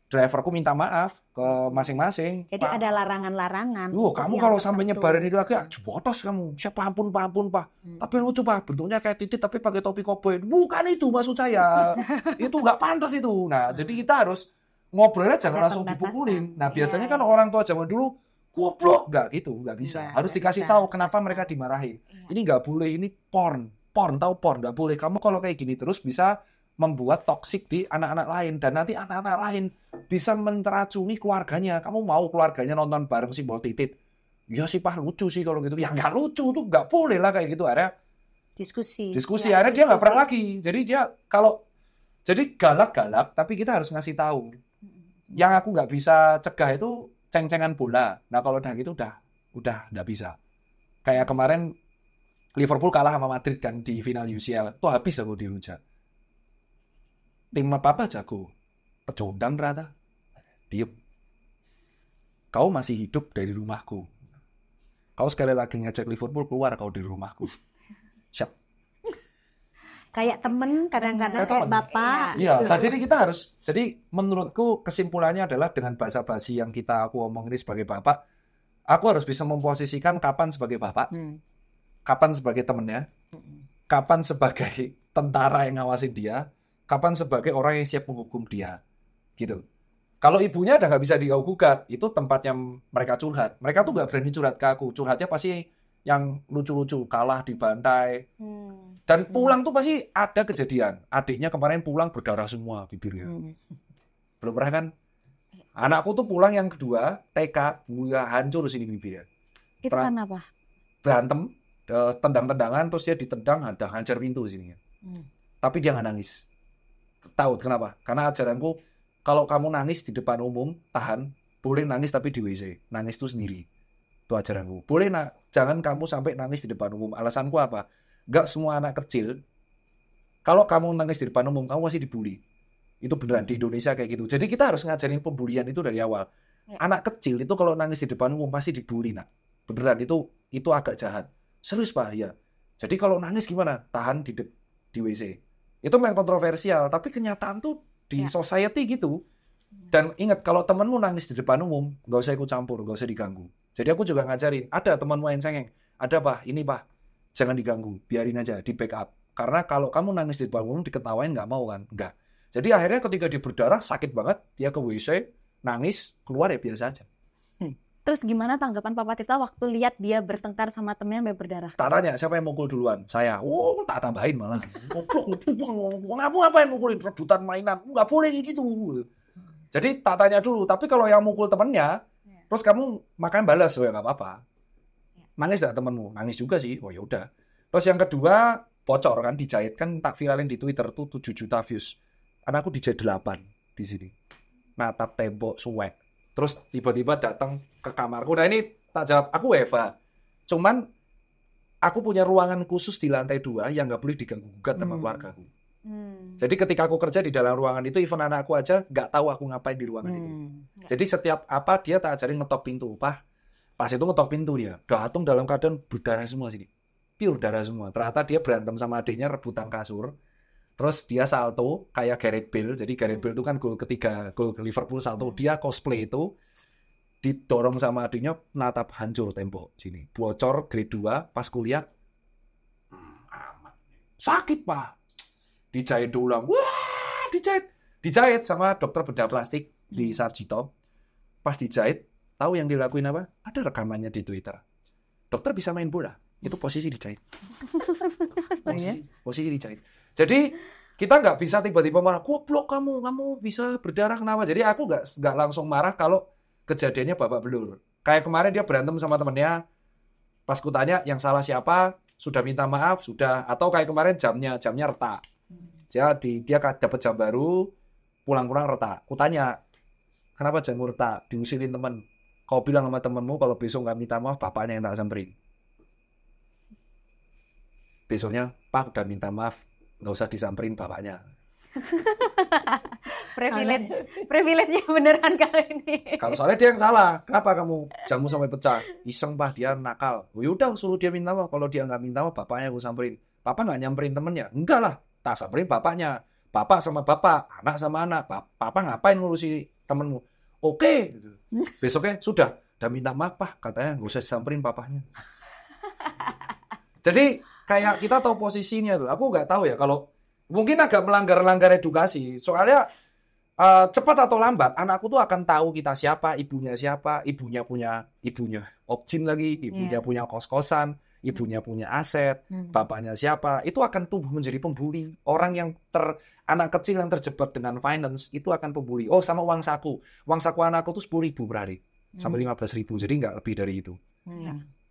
driverku minta maaf ke masing-masing. Jadi ada larangan-larangan. Kamu kalau sampai nyebarin itu lagi, botos kamu. Siapa ampun pak. Tapi lucu pak, bentuknya kayak titit tapi pakai topi koboi. Bukan itu maksud saya. Itu nggak pantas itu. Nah, jadi kita harus ngobrolnya jangan langsung dipukulin. Nah, biasanya kan orang tua zaman dulu goblok, nggak bisa. Harus dikasih tahu kenapa mereka dimarahin. Ini nggak boleh, ini porn, tahu porn nggak boleh. Kamu kalau kayak gini terus bisa membuat toksik di anak-anak lain, dan nanti anak-anak lain bisa menteracuni keluarganya. Kamu mau keluarganya nonton bareng simbol titit? Ya sih pak, lucu sih kalau gitu. Ya nggak lucu tuh, nggak boleh lah kayak gitu. Akhirnya diskusi. Akhirnya dia nggak pernah lagi. Jadi dia jadi galak-galak, tapi kita harus ngasih tahu. Yang aku nggak bisa cegah itu ceng-cengan bola. Nah kalau udah gitu udah nggak bisa. Kayak kemarin Liverpool kalah sama Madrid kan di final UCL. Tuh habis aku dihujat. Tim apa jago? Pecundang ternyata. Diam. Kau masih hidup dari rumahku. Kau sekali lagi ngajak Liverpool keluar kau dari rumahku. Siap. Kayak temen, kadang-kadang kayak bapak. Iya, jadi kita harus, jadi menurutku kesimpulannya adalah dengan basa-basi yang aku omong ini sebagai bapak, aku harus bisa memposisikan kapan sebagai bapak, kapan sebagai temennya, kapan sebagai tentara yang ngawasin dia, kapan sebagai orang yang siap menghukum dia, gitu. Kalau ibunya udah nggak bisa digugat, itu tempatnya mereka curhat. Mereka tuh nggak berani curhat ke aku, curhatnya pasti yang lucu-lucu, kalah dibantai. Dan pulang tuh pasti ada kejadian. Adiknya kemarin pulang berdarah semua bibirnya. Belum pernah kan? Anakku tuh pulang yang kedua, TK, hancur sini bibirnya. Itu karena apa? Berantem, tendang-tendangan, terus dia ditendang, hancur pintu sini. Tapi dia nggak nangis. Tahu kenapa? Karena ajaranku, kalau kamu nangis di depan umum, tahan. Boleh nangis tapi di WC. Nangis itu sendiri. Itu ajaranku. Boleh, jangan kamu sampai nangis di depan umum. Alasanku apa? Gak semua anak kecil, kalau kamu nangis di depan umum, kamu masih dibully. Itu beneran di Indonesia kayak gitu. Jadi kita harus ngajarin pembulian itu dari awal. Anak kecil itu kalau nangis di depan umum pasti dibully, nak. Beneran, itu agak jahat. Serius, Pak, ya. Jadi kalau nangis gimana? Tahan di WC. Itu memang kontroversial, tapi kenyataan tuh di society gitu. Dan ingat, kalau temanmu nangis di depan umum, nggak usah ikut campur, nggak usah diganggu. Jadi aku juga ngajarin, ada temanmu yang cengeng, ada Pak, ini Pak, jangan diganggu, biarin aja, di backup. Karena kalau kamu nangis di depan umum, diketawain nggak mau kan? Nggak. Jadi akhirnya ketika dia berdarah, sakit banget, dia ke WC, nangis, keluar ya biasa aja. Terus gimana tanggapan Papa Tirta waktu lihat dia bertengkar sama temennya sampai berdarah? Tak tanya, siapa yang mukul duluan? Saya. Tak tambahin malah. Ngapain mukulin, rebutan mainan? Nggak boleh gitu. Jadi tak tanya dulu. Tapi kalau yang mukul temennya, terus kamu makan balas, ya nggak apa-apa. Nangis nggak temenmu? Nangis juga sih. Oh ya udah. Terus yang kedua, bocor kan, dijahit kan, tak viralin di Twitter tuh 7 juta views. Anakku dijahit 8 di sini. Natap tembok suwek. Terus tiba-tiba datang ke kamarku. Nah ini tak jawab, aku Eva. Cuman aku punya ruangan khusus di lantai 2 yang nggak boleh diganggu-gugat sama keluargaku. Jadi ketika aku kerja di dalam ruangan itu, even anakku aja nggak tahu aku ngapain di ruangan itu. Jadi setiap apa dia tak ajarin ngetok pintu. Pas itu ngetok pintu dia, datang dalam keadaan berdarah semua sini. Pure darah semua. Ternyata dia berantem sama adiknya rebutan kasur. Terus dia salto kayak Gareth Bale. Jadi Gareth Bale itu kan gol ketiga, gol ke Liverpool salto. Dia cosplay itu didorong sama adiknya, natap hancur tembok sini. Bocor grade 2 pas kuliah. Amat. Sakit, Pak. Dijahit ulang. Wah, dijahit sama dokter bedah plastik di Sarjito. Pas dijahit, tahu yang dilakuin apa? Ada rekamannya di Twitter. Dokter bisa main bola. Itu posisi dijahit. Posisi dijahit. Jadi kita nggak bisa tiba-tiba marah, goblok kamu bisa berdarah kenapa? Jadi aku nggak langsung marah kalau kejadiannya babak belur. Kayak kemarin dia berantem sama temennya, pas kutanya yang salah siapa, sudah minta maaf, sudah. Atau kayak kemarin jamnya retak. Jadi dia dapat jam baru, pulang-pulang retak. Kutanya, kenapa jammu retak? Diusilin temen. Kau bilang sama temenmu kalau besok nggak minta maaf, bapaknya yang tak samperin. Besoknya, Pak udah minta maaf, nggak usah disamperin bapaknya. Privilege-nya beneran kali ini. Kalau soalnya dia yang salah, kenapa kamu jamu sampai pecah? Iseng, Pak, dia nakal. Yaudah, suruh dia minta maaf. Kalau dia nggak minta maaf, bapaknya aku samperin. Papa nggak nyamperin temennya? Enggak lah, tak samperin bapaknya. Bapak sama bapak, anak sama anak. Papa ngapain ngurusi temenmu? Oke. Besoknya sudah minta maaf, Pak. Katanya nggak usah disamperin papahnya. Jadi kayak kita tahu posisinya tuh. Aku nggak tahu ya kalau mungkin agak melanggar edukasi. Soalnya cepat atau lambat anakku tuh akan tahu kita siapa, ibunya punya opsin lagi, ibunya punya kos-kosan, ibunya punya aset, bapaknya siapa. Itu akan tumbuh menjadi pembuli. Orang yang anak kecil yang terjebak dengan finance itu akan pembuli. Oh, sama uang saku. Uang saku anakku tuh 10.000 per hari sampai 15.000. Jadi nggak lebih dari itu.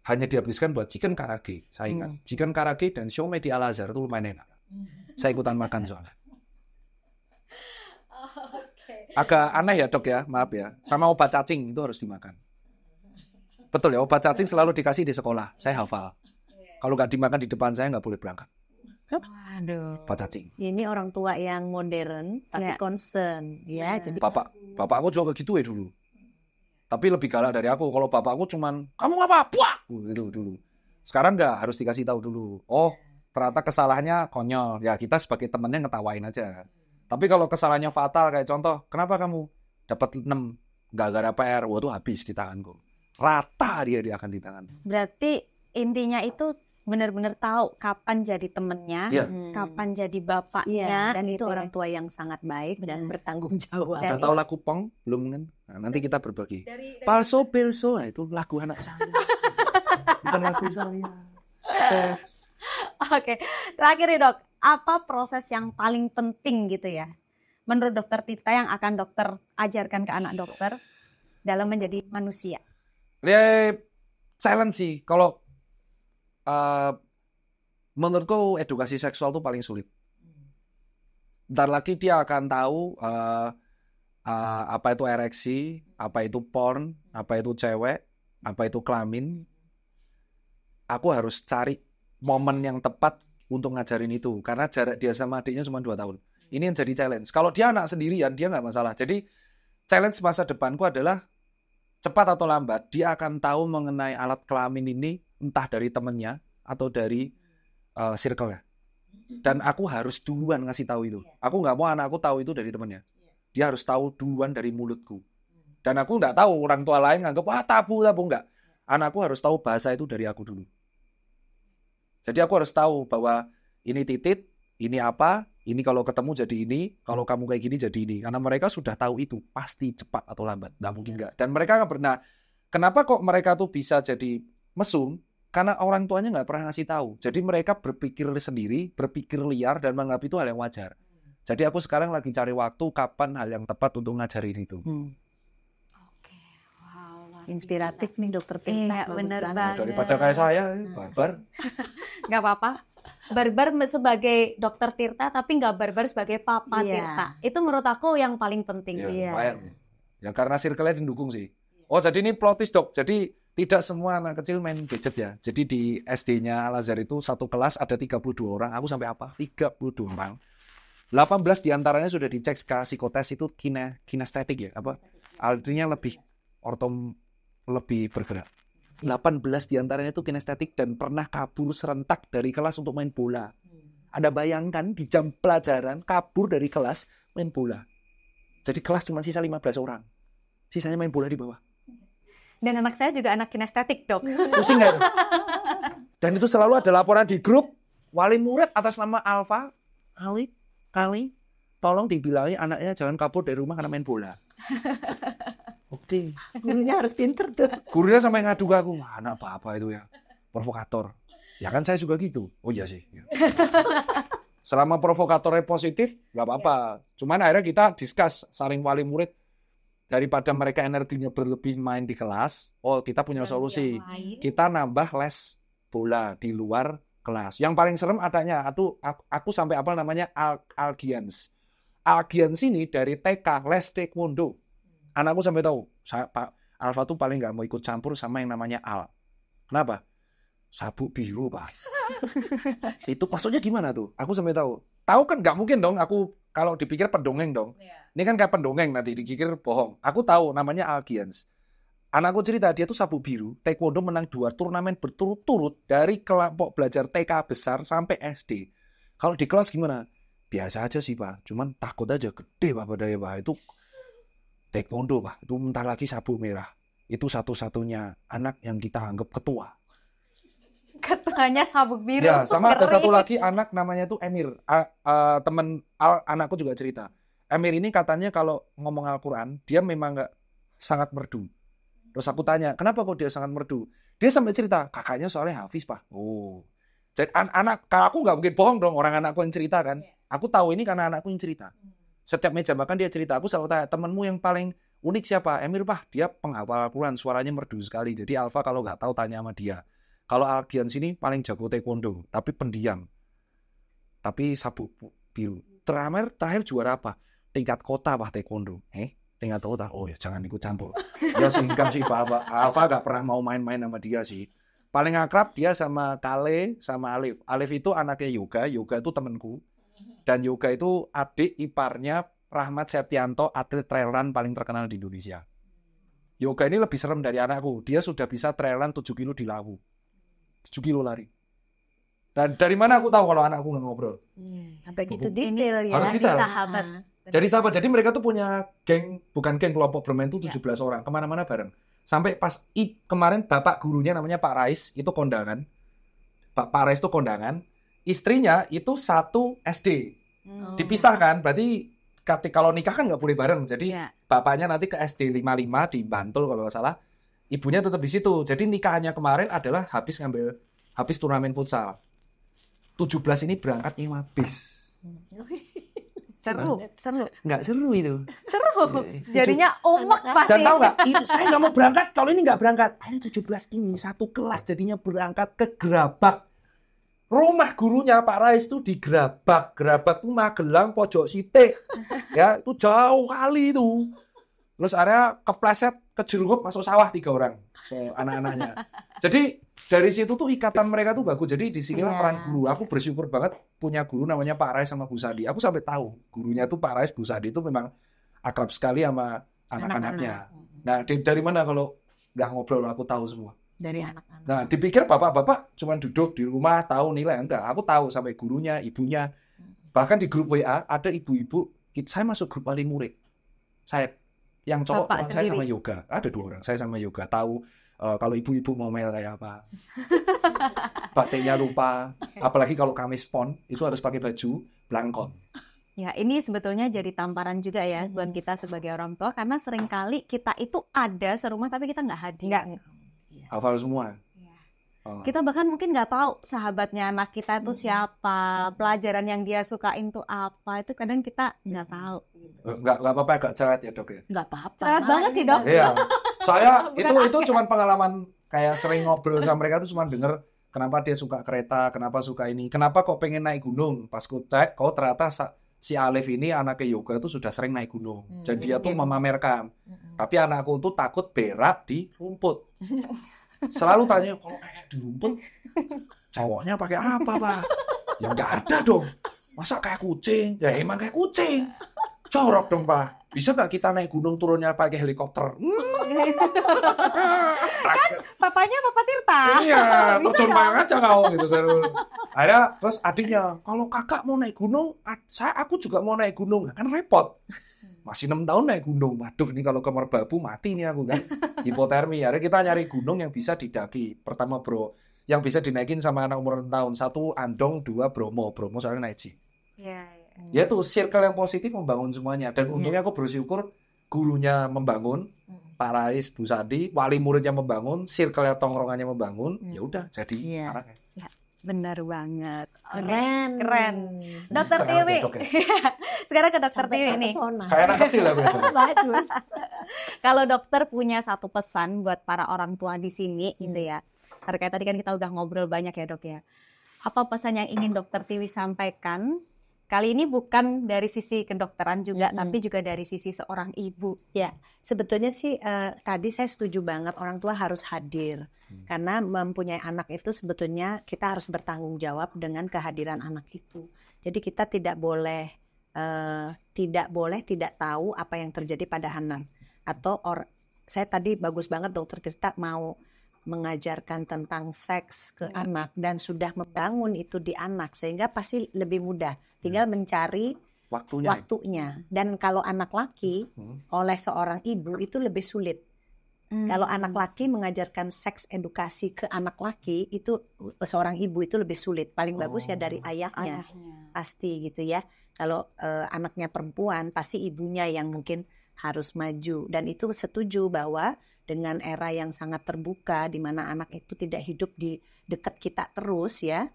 Hanya dihabiskan buat chicken karage. Saya ingat. Chicken karage dan siomay di Al-Azhar itu lumayan enak. Saya ikutan makan soalnya. Agak aneh ya dok ya, maaf ya. Sama obat cacing itu harus dimakan. Betul ya, obat cacing selalu dikasih di sekolah. Saya hafal. Kalau nggak dimakan di depan saya nggak boleh berangkat. Waduh. Obat cacing. Ini orang tua yang modern tapi concern ya. Jadi bapakku juga gitu ya dulu. Tapi lebih galak dari aku. Kalau bapakku cuman, kamu ngapa? Buak! Gitu dulu. Sekarang nggak, harus dikasih tahu dulu. Oh, ternyata kesalahannya konyol. Ya kita sebagai temennya ngetawain aja. Tapi kalau kesalahannya fatal, kayak contoh, kenapa kamu dapat 6 gara-gara PR? Wah, itu habis di tanganku. Rata dia akan di tangan. Berarti intinya itu benar-benar tahu kapan jadi temennya, kapan jadi bapaknya, dan itu orang tua yang sangat baik dan bertanggung jawab. Udah tahu lagu Pong belum kan? Nah, nanti kita berbagi. Palso Belso, nah, itu lagu anak saya. Bukan lagu saya. Oke, terakhir nih dok, apa proses yang paling penting gitu ya, menurut dokter Tirta yang akan dokter ajarkan ke anak dokter dalam menjadi manusia? Ya, challenge sih. Kalau menurutku edukasi seksual itu paling sulit. Ntar lagi dia akan tahu apa itu ereksi, apa itu porn, apa itu cewek, apa itu kelamin. Aku harus cari momen yang tepat untuk ngajarin itu. Karena jarak dia sama adiknya cuma 2 tahun. Ini yang jadi challenge. Kalau dia anak sendirian, dia nggak masalah. Jadi challenge masa depanku adalah cepat atau lambat, dia akan tahu mengenai alat kelamin ini entah dari temennya atau dari circle-nya. Dan aku harus duluan ngasih tahu itu. Aku nggak mau anakku tahu itu dari temennya. Dia harus tahu duluan dari mulutku. Dan aku nggak tahu orang tua lain nganggap, wah tabu, nggak. Anakku harus tahu bahasa itu dari aku dulu. Jadi aku harus tahu bahwa ini titik, ini apa, ini kalau ketemu jadi ini, kalau kamu kayak gini jadi ini. Karena mereka sudah tahu itu, pasti cepat atau lambat. Nggak mungkin nggak. Dan mereka nggak pernah, kenapa kok mereka tuh bisa jadi mesum? Karena orang tuanya nggak pernah ngasih tahu. Jadi mereka berpikir sendiri, berpikir liar, dan menganggap itu hal yang wajar. Jadi aku sekarang lagi cari waktu kapan hal yang tepat untuk ngajarin itu. Oke, wow. Inspiratif nih Dokter Tirta. Iya, bener banget. Daripada kayak saya, barbar. Nggak apa-apa. Barbar sebagai Dokter Tirta, tapi nggak barbar sebagai Papa Iya. Tirta. Itu menurut aku yang paling penting. Iya. Lumayan. Ya karena circle-nya didukung sih. Oh jadi ini plot twist dok. Jadi tidak semua anak kecil main gadget ya. Jadi di SD-nya Al-Azhar itu satu kelas ada 32 orang. Aku sampai apa? 32 orang. 18 diantaranya sudah dicek ke psikotes itu kinestetik ya. Apa? Artinya lebih lebih bergerak. 18 diantaranya itu kinestetik dan pernah kabur serentak dari kelas untuk main bola. Anda bayangkan di jam pelajaran kabur dari kelas main bola. Jadi kelas cuma sisa 15 orang. Sisanya main bola di bawah. Dan anak saya juga anak kinestetik, dok. Pusing nggak? Dan itu selalu ada laporan di grup wali murid atas nama Alfa, Kali, tolong dibilangi anaknya jangan kabur dari rumah karena main bola. Oke. Gurunya harus pinter tuh. Gurunya sampai ngadu ke aku, anak apa itu ya, provokator. Ya kan saya juga gitu. Oh iya sih. Selama provokatornya positif, nggak apa-apa. Cuman akhirnya kita discuss saring wali murid. Daripada mereka energinya berlebih main di kelas, oh kita punya solusi. Kita nambah les bola di luar kelas. Yang paling serem adanya, aku sampai apa namanya Algians. Algians ini dari TK, les taekwondo. Anakku sampai tahu, Pak Alfa tuh paling nggak mau ikut campur sama yang namanya Al. Kenapa? Sabuk biru, Pak. Itu maksudnya gimana tuh? Aku sampai tahu. Tahu kan nggak mungkin dong, aku kalau dipikir pendongeng dong. Ini kan kayak pendongeng nanti dipikir bohong. Aku tahu namanya Algians. Anakku cerita dia tuh sabuk biru, taekwondo menang 2 turnamen berturut-turut dari kelompok belajar TK besar sampai SD. Kalau di kelas gimana? Biasa aja sih Pak, cuman takut aja gede Pak badannya Pak. Itu taekwondo Pak, itu bentar lagi sabuk merah. Itu satu-satunya anak yang kita anggap ketua. Ketuanya sabuk biru. Ya, sama ada satu lagi anak namanya tuh Emir. Temen anakku juga cerita. Emir ini katanya kalau ngomong Al-Quran, dia memang nggak sangat merdu. Terus aku tanya, kenapa kok dia sangat merdu? Dia sampai cerita, kakaknya soalnya hafiz, Pak. Oh. Jadi kalau aku nggak mungkin bohong dong, orang anakku yang cerita kan. Aku tahu ini karena anakku yang cerita. Setiap meja makan dia cerita. Aku selalu tanya, temanmu yang paling unik siapa? Emir, Pak. Dia penghafal Al-Quran, suaranya merdu sekali. Jadi Alfa kalau nggak tahu tanya sama dia. Kalau Algian sini paling jago taekwondo, tapi pendiam. Tapi sabuk biru. Terakhir juara apa? Tingkat kota Pak taekwondo. Tingkat kota. Oh ya jangan ikut campur. Ya singkat sih Pak. Alfa gak pernah mau main-main sama dia sih. Paling akrab dia sama Kale sama Alif. Alif itu anaknya Yoga. Yoga itu temanku. Dan Yoga itu adik iparnya Rahmat Septianto, atlet trail run paling terkenal di Indonesia. Yoga ini lebih serem dari anakku. Dia sudah bisa trail run 7 kilo di Lawu. 7 kilo lari. Dan dari mana aku tahu kalau anakku nggak ngobrol? Sampai gitu detail ya. Harus detail. Sahabat. Jadi sahabat. Jadi mereka tuh punya geng, bukan geng, kelompok bermain tuh 17 orang. Kemana-mana bareng. Sampai pas kemarin bapak gurunya namanya Pak Rais, itu kondangan. Pak Rais itu kondangan. Istrinya itu satu SD. Dipisahkan, berarti kalau nikah kan nggak boleh bareng. Jadi bapaknya nanti ke SD 55 di Bantul kalau nggak salah. Ibunya tetap di situ. Jadi nikahannya kemarin adalah habis turnamen futsal. 17 ini berangkat nyewa bis. Seru. Nggak seru itu. Seru. Jadinya umek pasti. Dan tahu nggak? Saya nggak mau berangkat kalau ini nggak berangkat. Ayo 17 ini satu kelas jadinya berangkat ke Gerabak. Rumah gurunya Pak Rais tuh digerabak tuh Magelang pojok Sitik. Ya, itu jauh kali itu. Terus akhirnya kepleset kejerup masuk sawah 3 orang. So, anak-anaknya. Jadi dari situ tuh ikatan mereka tuh bagus. Jadi di sinilah peran guru. Aku bersyukur banget punya guru namanya Pak Rais sama Bu Sadi. Aku sampai tahu gurunya tuh Pak Rais, Bu Sadi itu memang akrab sekali sama anak-anaknya. Nah, dari mana kalau nggak ngobrol aku tahu semua. Dari anak-anak. Nah, dipikir bapak-bapak cuma duduk di rumah tahu nilai. Enggak, aku tahu sampai gurunya, ibunya. Bahkan di grup WA ada ibu-ibu, saya masuk grup wali murid. Saya yang cowok Bapak saya sendiri. sama yoga. Ada 2 orang, saya sama yoga. Tahu kalau ibu-ibu mau mail kayak apa. Batiknya lupa. Apalagi kalau Kamis pon, itu harus pakai baju blangkon. Ya, ini sebetulnya jadi tamparan juga ya buat kita sebagai orang tua, karena seringkali kita itu ada serumah tapi kita nggak hadir. Enggak. Hafal semua. Oh. Kita bahkan mungkin nggak tahu sahabatnya anak kita itu siapa, pelajaran yang dia sukain tuh apa, itu kadang kita nggak tahu. Nggak apa-apa agak cerewet ya dok ya. Enggak apa-apa. Cerewet banget sih, Dok. Iya. Saya itu cuma pengalaman kayak sering ngobrol sama mereka tuh cuma denger kenapa dia suka kereta, kenapa suka ini, kenapa kok pengen naik gunung. Pas ku cek, ternyata si Alif ini anaknya yoga tuh sudah sering naik gunung. Jadi dia tuh memamerkan. Tapi anakku tuh takut berak di rumput. Selalu tanya, kalau kayak di rumput, cowoknya pakai apa, Pak? Ya nggak ada dong. Masa kayak kucing? Ya emang kayak kucing. Corok dong, Pak. Bisa nggak kita naik gunung turunnya pakai helikopter? Papanya Papa Tirta. Iya, terjun payung aja kau gitu kan. Akhirnya terus adiknya, kalau kakak mau naik gunung, aku juga mau naik gunung. Kan repot. Masih 6 tahun naik gunung. Waduh, ini kalau ke Merbabu mati nih aku kan. Hipotermi. Akhirnya kita nyari gunung yang bisa didaki. Pertama yang bisa dinaikin sama anak umur 6 tahun. 1 Andong, 2 Bromo. Bromo soalnya naik sih. Iya. Ya tuh circle yang positif membangun semuanya. Dan untungnya aku bersyukur gurunya membangun, Pak Rais, Bu Sadi, wali muridnya membangun, circle tongkrongannya membangun. Ya udah jadi anaknya. Benar banget. Keren. Dokter Keren Tiwi. aja, Dok, ya. Sekarang ke Dokter Sampai Tiwi nih. terpesona. Kayak anak kecil ya begitu. Bagus. Kalau dokter punya satu pesan buat para orang tua di sini gitu ya. Terkait tadi kan kita udah ngobrol banyak ya, Dok ya. Apa pesan yang ingin Dokter Tiwi sampaikan? Kali ini bukan dari sisi kedokteran juga, tapi juga dari sisi seorang ibu. Ya, sebetulnya sih tadi saya setuju banget orang tua harus hadir. Karena mempunyai anak itu sebetulnya kita harus bertanggung jawab dengan kehadiran anak itu. Jadi kita tidak boleh tidak tahu apa yang terjadi pada anak. Atau saya tadi bagus banget Dokter Tirta mau mengajarkan tentang seks ke anak dan sudah membangun itu di anak sehingga pasti lebih mudah. Tinggal mencari waktunya. Dan kalau anak laki oleh seorang ibu itu lebih sulit. Kalau anak laki mengajarkan seks edukasi ke anak laki itu seorang ibu itu lebih sulit. Paling bagus ya dari ayahnya. Pasti gitu ya. Kalau anaknya perempuan pasti ibunya yang mungkin harus maju. Dan itu setuju bahwa dengan era yang sangat terbuka di mana anak itu tidak hidup di dekat kita terus ya.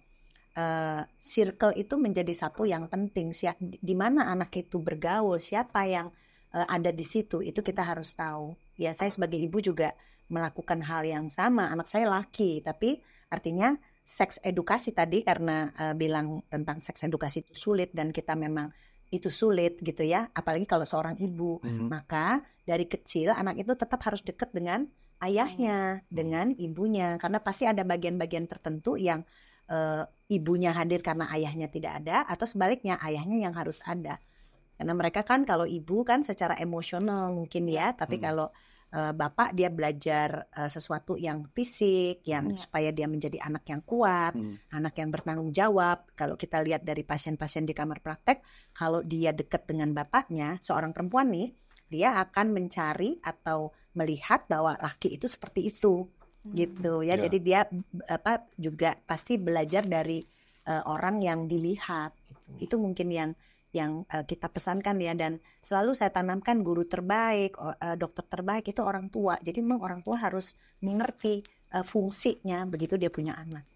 Circle itu menjadi satu yang penting. Di mana anak itu bergaul, siapa yang ada di situ, itu kita harus tahu. Ya, saya sebagai ibu juga melakukan hal yang sama. Anak saya laki, tapi artinya seks edukasi tadi karena bilang tentang seks edukasi itu sulit dan kita memang itu sulit gitu ya, apalagi kalau seorang ibu. Maka dari kecil anak itu tetap harus dekat dengan ayahnya, dengan ibunya, karena pasti ada bagian-bagian tertentu yang ibunya hadir karena ayahnya tidak ada, atau sebaliknya ayahnya yang harus ada. Karena mereka kan kalau ibu kan secara emosional mungkin ya, tapi kalau bapak dia belajar sesuatu yang fisik, yang supaya dia menjadi anak yang kuat, anak yang bertanggung jawab. Kalau kita lihat dari pasien-pasien di kamar praktek, kalau dia dekat dengan bapaknya, seorang perempuan nih, dia akan mencari atau melihat bahwa laki itu seperti itu, gitu ya. Jadi dia juga pasti belajar dari orang yang dilihat. Gitu. Itu mungkin yang kita pesankan ya, dan selalu saya tanamkan guru terbaik, dokter terbaik itu orang tua. Jadi memang orang tua harus mengerti fungsinya begitu dia punya anak.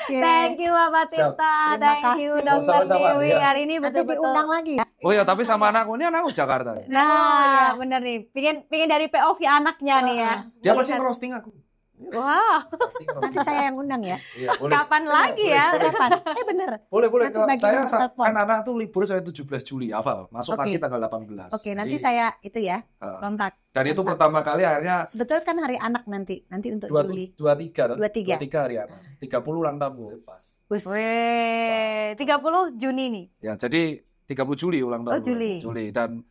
Thank you Bapak Tirta, thank you Dokter Tiwi. Hari ini betul-betul diundang lagi ya. Oh ya, tapi sama anakku ini anakku Jakarta. Nah, bener nih. Pingin dari POV anaknya nih ya. Dia pasti roasting aku. Wah, Pasti crossing. Nanti saya yang undang ya. Iya, boleh. kapan lagi ya? Kapan? Bener. Boleh. Nanti bagi Saya nomor telepon. kan anak tuh libur sampai 17 Juli, hafal. Masuk Oke. lagi tanggal 18. Oke, nanti Jadi, saya itu ya Kontak. dan itu pertama kali akhirnya Sebetulnya kan hari anak nanti untuk Juli. 23 23. hari anak. 30 ulang tahun Bu. Pas. Bus. Weh, 30 Juni nih. Ya, jadi 30 Juli ulang tahun. Oh, Juli. Dan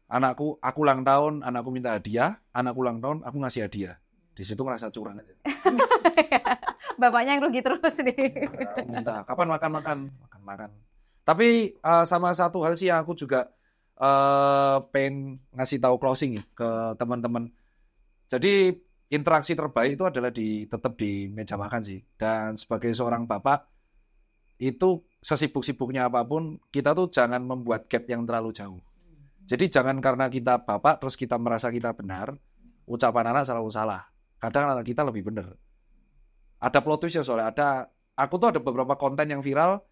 aku ulang tahun, anakku minta hadiah, anakku ulang tahun, aku ngasih hadiah. Di situ ngerasa curang aja. Bapaknya yang rugi terus nih. Aku minta, kapan makan. Tapi sama satu hal sih yang aku juga pengen ngasih tahu closing nih ke teman-teman. Jadi interaksi terbaik itu adalah tetap di meja makan sih. Dan sebagai seorang bapak, itu sesibuk-sibuknya apapun, kita tuh jangan membuat gap yang terlalu jauh. Jadi jangan karena kita bapak, terus kita merasa kita benar, ucapan anak selalu salah. Kadang anak kita lebih benar. Ada plot twist ya soalnya. Aku tuh ada beberapa konten yang viral,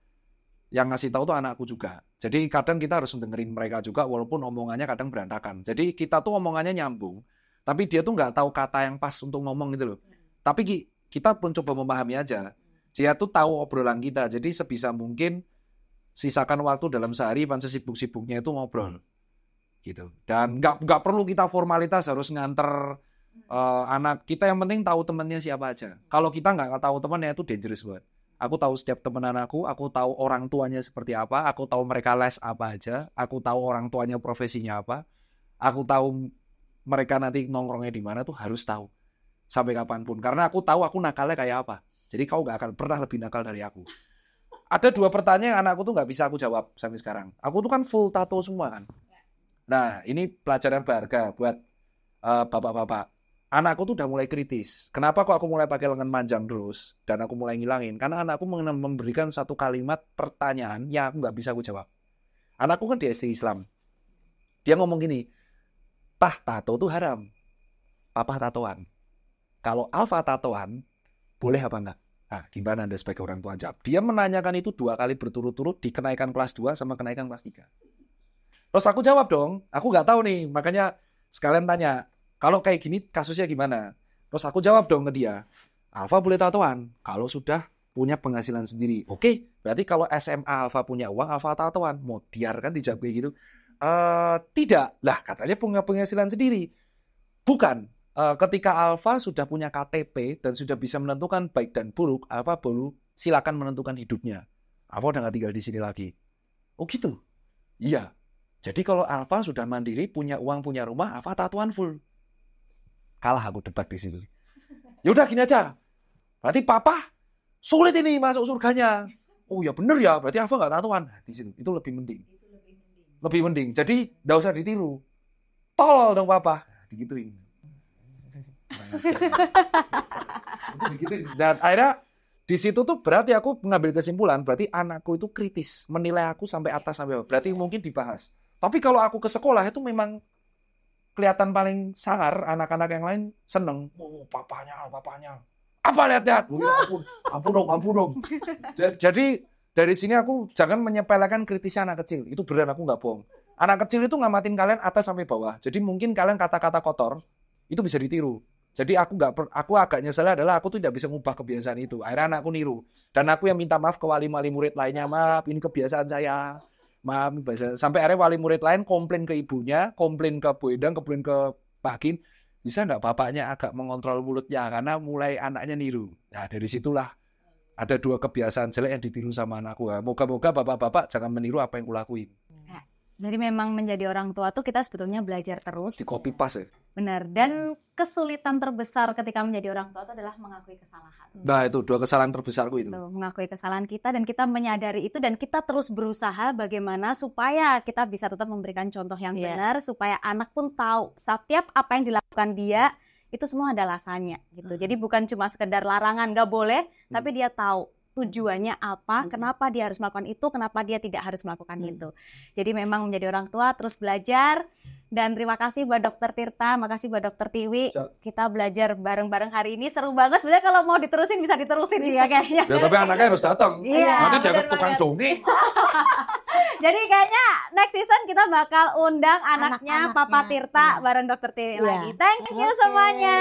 yang ngasih tahu tuh anakku juga. Jadi kadang kita harus dengerin mereka juga, walaupun omongannya kadang berantakan. Jadi kita tuh omongannya nyambung, tapi dia tuh nggak tahu kata yang pas untuk ngomong gitu loh. Tapi kita pun coba memahami aja. Dia tuh tahu obrolan kita, jadi sebisa mungkin sisakan waktu dalam sehari, pan sesibuk-sibuknya itu ngobrol, gitu. Dan nggak perlu kita formalitas harus nganter anak kita, yang penting tahu temannya siapa aja. Kalau kita nggak tahu temannya itu dangerous banget. Aku tahu setiap teman anakku, aku tahu orang tuanya seperti apa, aku tahu mereka les apa aja, aku tahu orang tuanya profesinya apa, aku tahu mereka nanti nongkrongnya di mana tuh harus tahu sampai kapanpun. Karena aku tahu aku nakalnya kayak apa. Jadi kau gak akan pernah lebih nakal dari aku. Ada 2 pertanyaan yang anakku tuh gak bisa aku jawab sampai sekarang. Aku tuh kan full tato semua kan. Nah, ini pelajaran berharga buat bapak-bapak. Anakku tuh udah mulai kritis. Kenapa kok aku mulai pakai lengan panjang terus? Dan aku mulai ngilangin. Karena anakku memberikan satu kalimat pertanyaan yang aku gak bisa aku jawab. Anakku kan di SD Islam. Dia ngomong gini, "Pah, tato tuh haram. Papa tatoan. Kalau Alfa tatoan, boleh apa enggak?" Nah, gimana Anda sebagai orang tua jawab? Dia menanyakan itu 2 kali berturut-turut di kenaikan kelas 2 sama kenaikan kelas 3. Terus aku jawab dong, aku nggak tahu nih, makanya sekalian tanya, kalau kayak gini kasusnya gimana? Terus aku jawab dong ke dia, Alfa boleh tatoan kalau sudah punya penghasilan sendiri. Oke, berarti kalau SMA Alfa punya uang, Alfa tatoan. Mau diar kan dijawab kayak gitu? Tidak, lah katanya punya penghasilan sendiri. Bukan. Ketika Alfa sudah punya KTP dan sudah bisa menentukan baik dan buruk, Alfa baru silakan menentukan hidupnya. Alfa udah nggak tinggal di sini lagi. Oh gitu? Iya. Jadi kalau Alfa sudah mandiri, punya uang, punya rumah, Alfa tatoan full. Kalah aku debat di situ. Ya udah gini aja. Berarti papa sulit ini masuk surganya. Oh ya bener ya, berarti Alfa nggak tatoan. Nah, di situ itu lebih mending. Lebih mending. Jadi nggak usah ditiru. Tolol dong papa. Digituin. Dan akhirnya di situ tuh berarti aku mengambil kesimpulan, berarti anakku itu kritis, menilai aku sampai atas sampai bawah. Berarti mungkin dibahas. Tapi kalau aku ke sekolah itu memang kelihatan paling sangar, anak-anak yang lain seneng. Oh, papanya. Apa lihat-lihat? Ampun dong. Jadi dari sini aku jangan menyepelekan kritisnya anak kecil. Itu beneran, aku nggak bohong. Anak kecil itu ngamatin kalian atas sampai bawah. Jadi mungkin kalian kata-kata kotor itu bisa ditiru. Jadi aku agak nyesel adalah aku tidak bisa mengubah kebiasaan itu. Akhirnya anakku niru. Dan aku yang minta maaf ke wali-wali murid lainnya, maaf ini kebiasaan saya. Maaf, sampai akhirnya wali murid lain komplain ke ibunya, komplain ke Bu Endang, komplain ke Pak Hakim. Bisa nggak bapaknya agak mengontrol mulutnya karena mulai anaknya niru. Nah dari situlah ada 2 kebiasaan jelek yang ditiru sama anakku. Moga-moga bapak-bapak jangan meniru apa yang kulakuin. Jadi memang menjadi orang tua tuh kita sebetulnya belajar terus. Di copy paste ya. Benar. Dan kesulitan terbesar ketika menjadi orang tua itu adalah mengakui kesalahan. Nah itu 2 kesalahan terbesarku itu. Tuh, mengakui kesalahan kita dan kita menyadari itu dan kita terus berusaha bagaimana supaya kita bisa tetap memberikan contoh yang benar, supaya anak pun tahu setiap apa yang dilakukan dia itu semua ada alasannya gitu. Jadi bukan cuma sekedar larangan nggak boleh, tapi dia tahu tujuannya apa, kenapa dia harus melakukan itu, kenapa dia tidak harus melakukan itu. Jadi memang menjadi orang tua terus belajar. Dan terima kasih buat Dokter Tirta, makasih buat Dokter Tiwi. Kita belajar bareng-bareng hari ini, seru banget. Sebenarnya kalau mau diterusin bisa diterusin ya kayaknya. Ya, tapi anaknya harus datang. Iya, nanti dianggap tukang dongeng. Jadi kayaknya next season kita bakal undang anaknya Papa Tirta bareng Dr. Tiwi lagi. Thank you semuanya.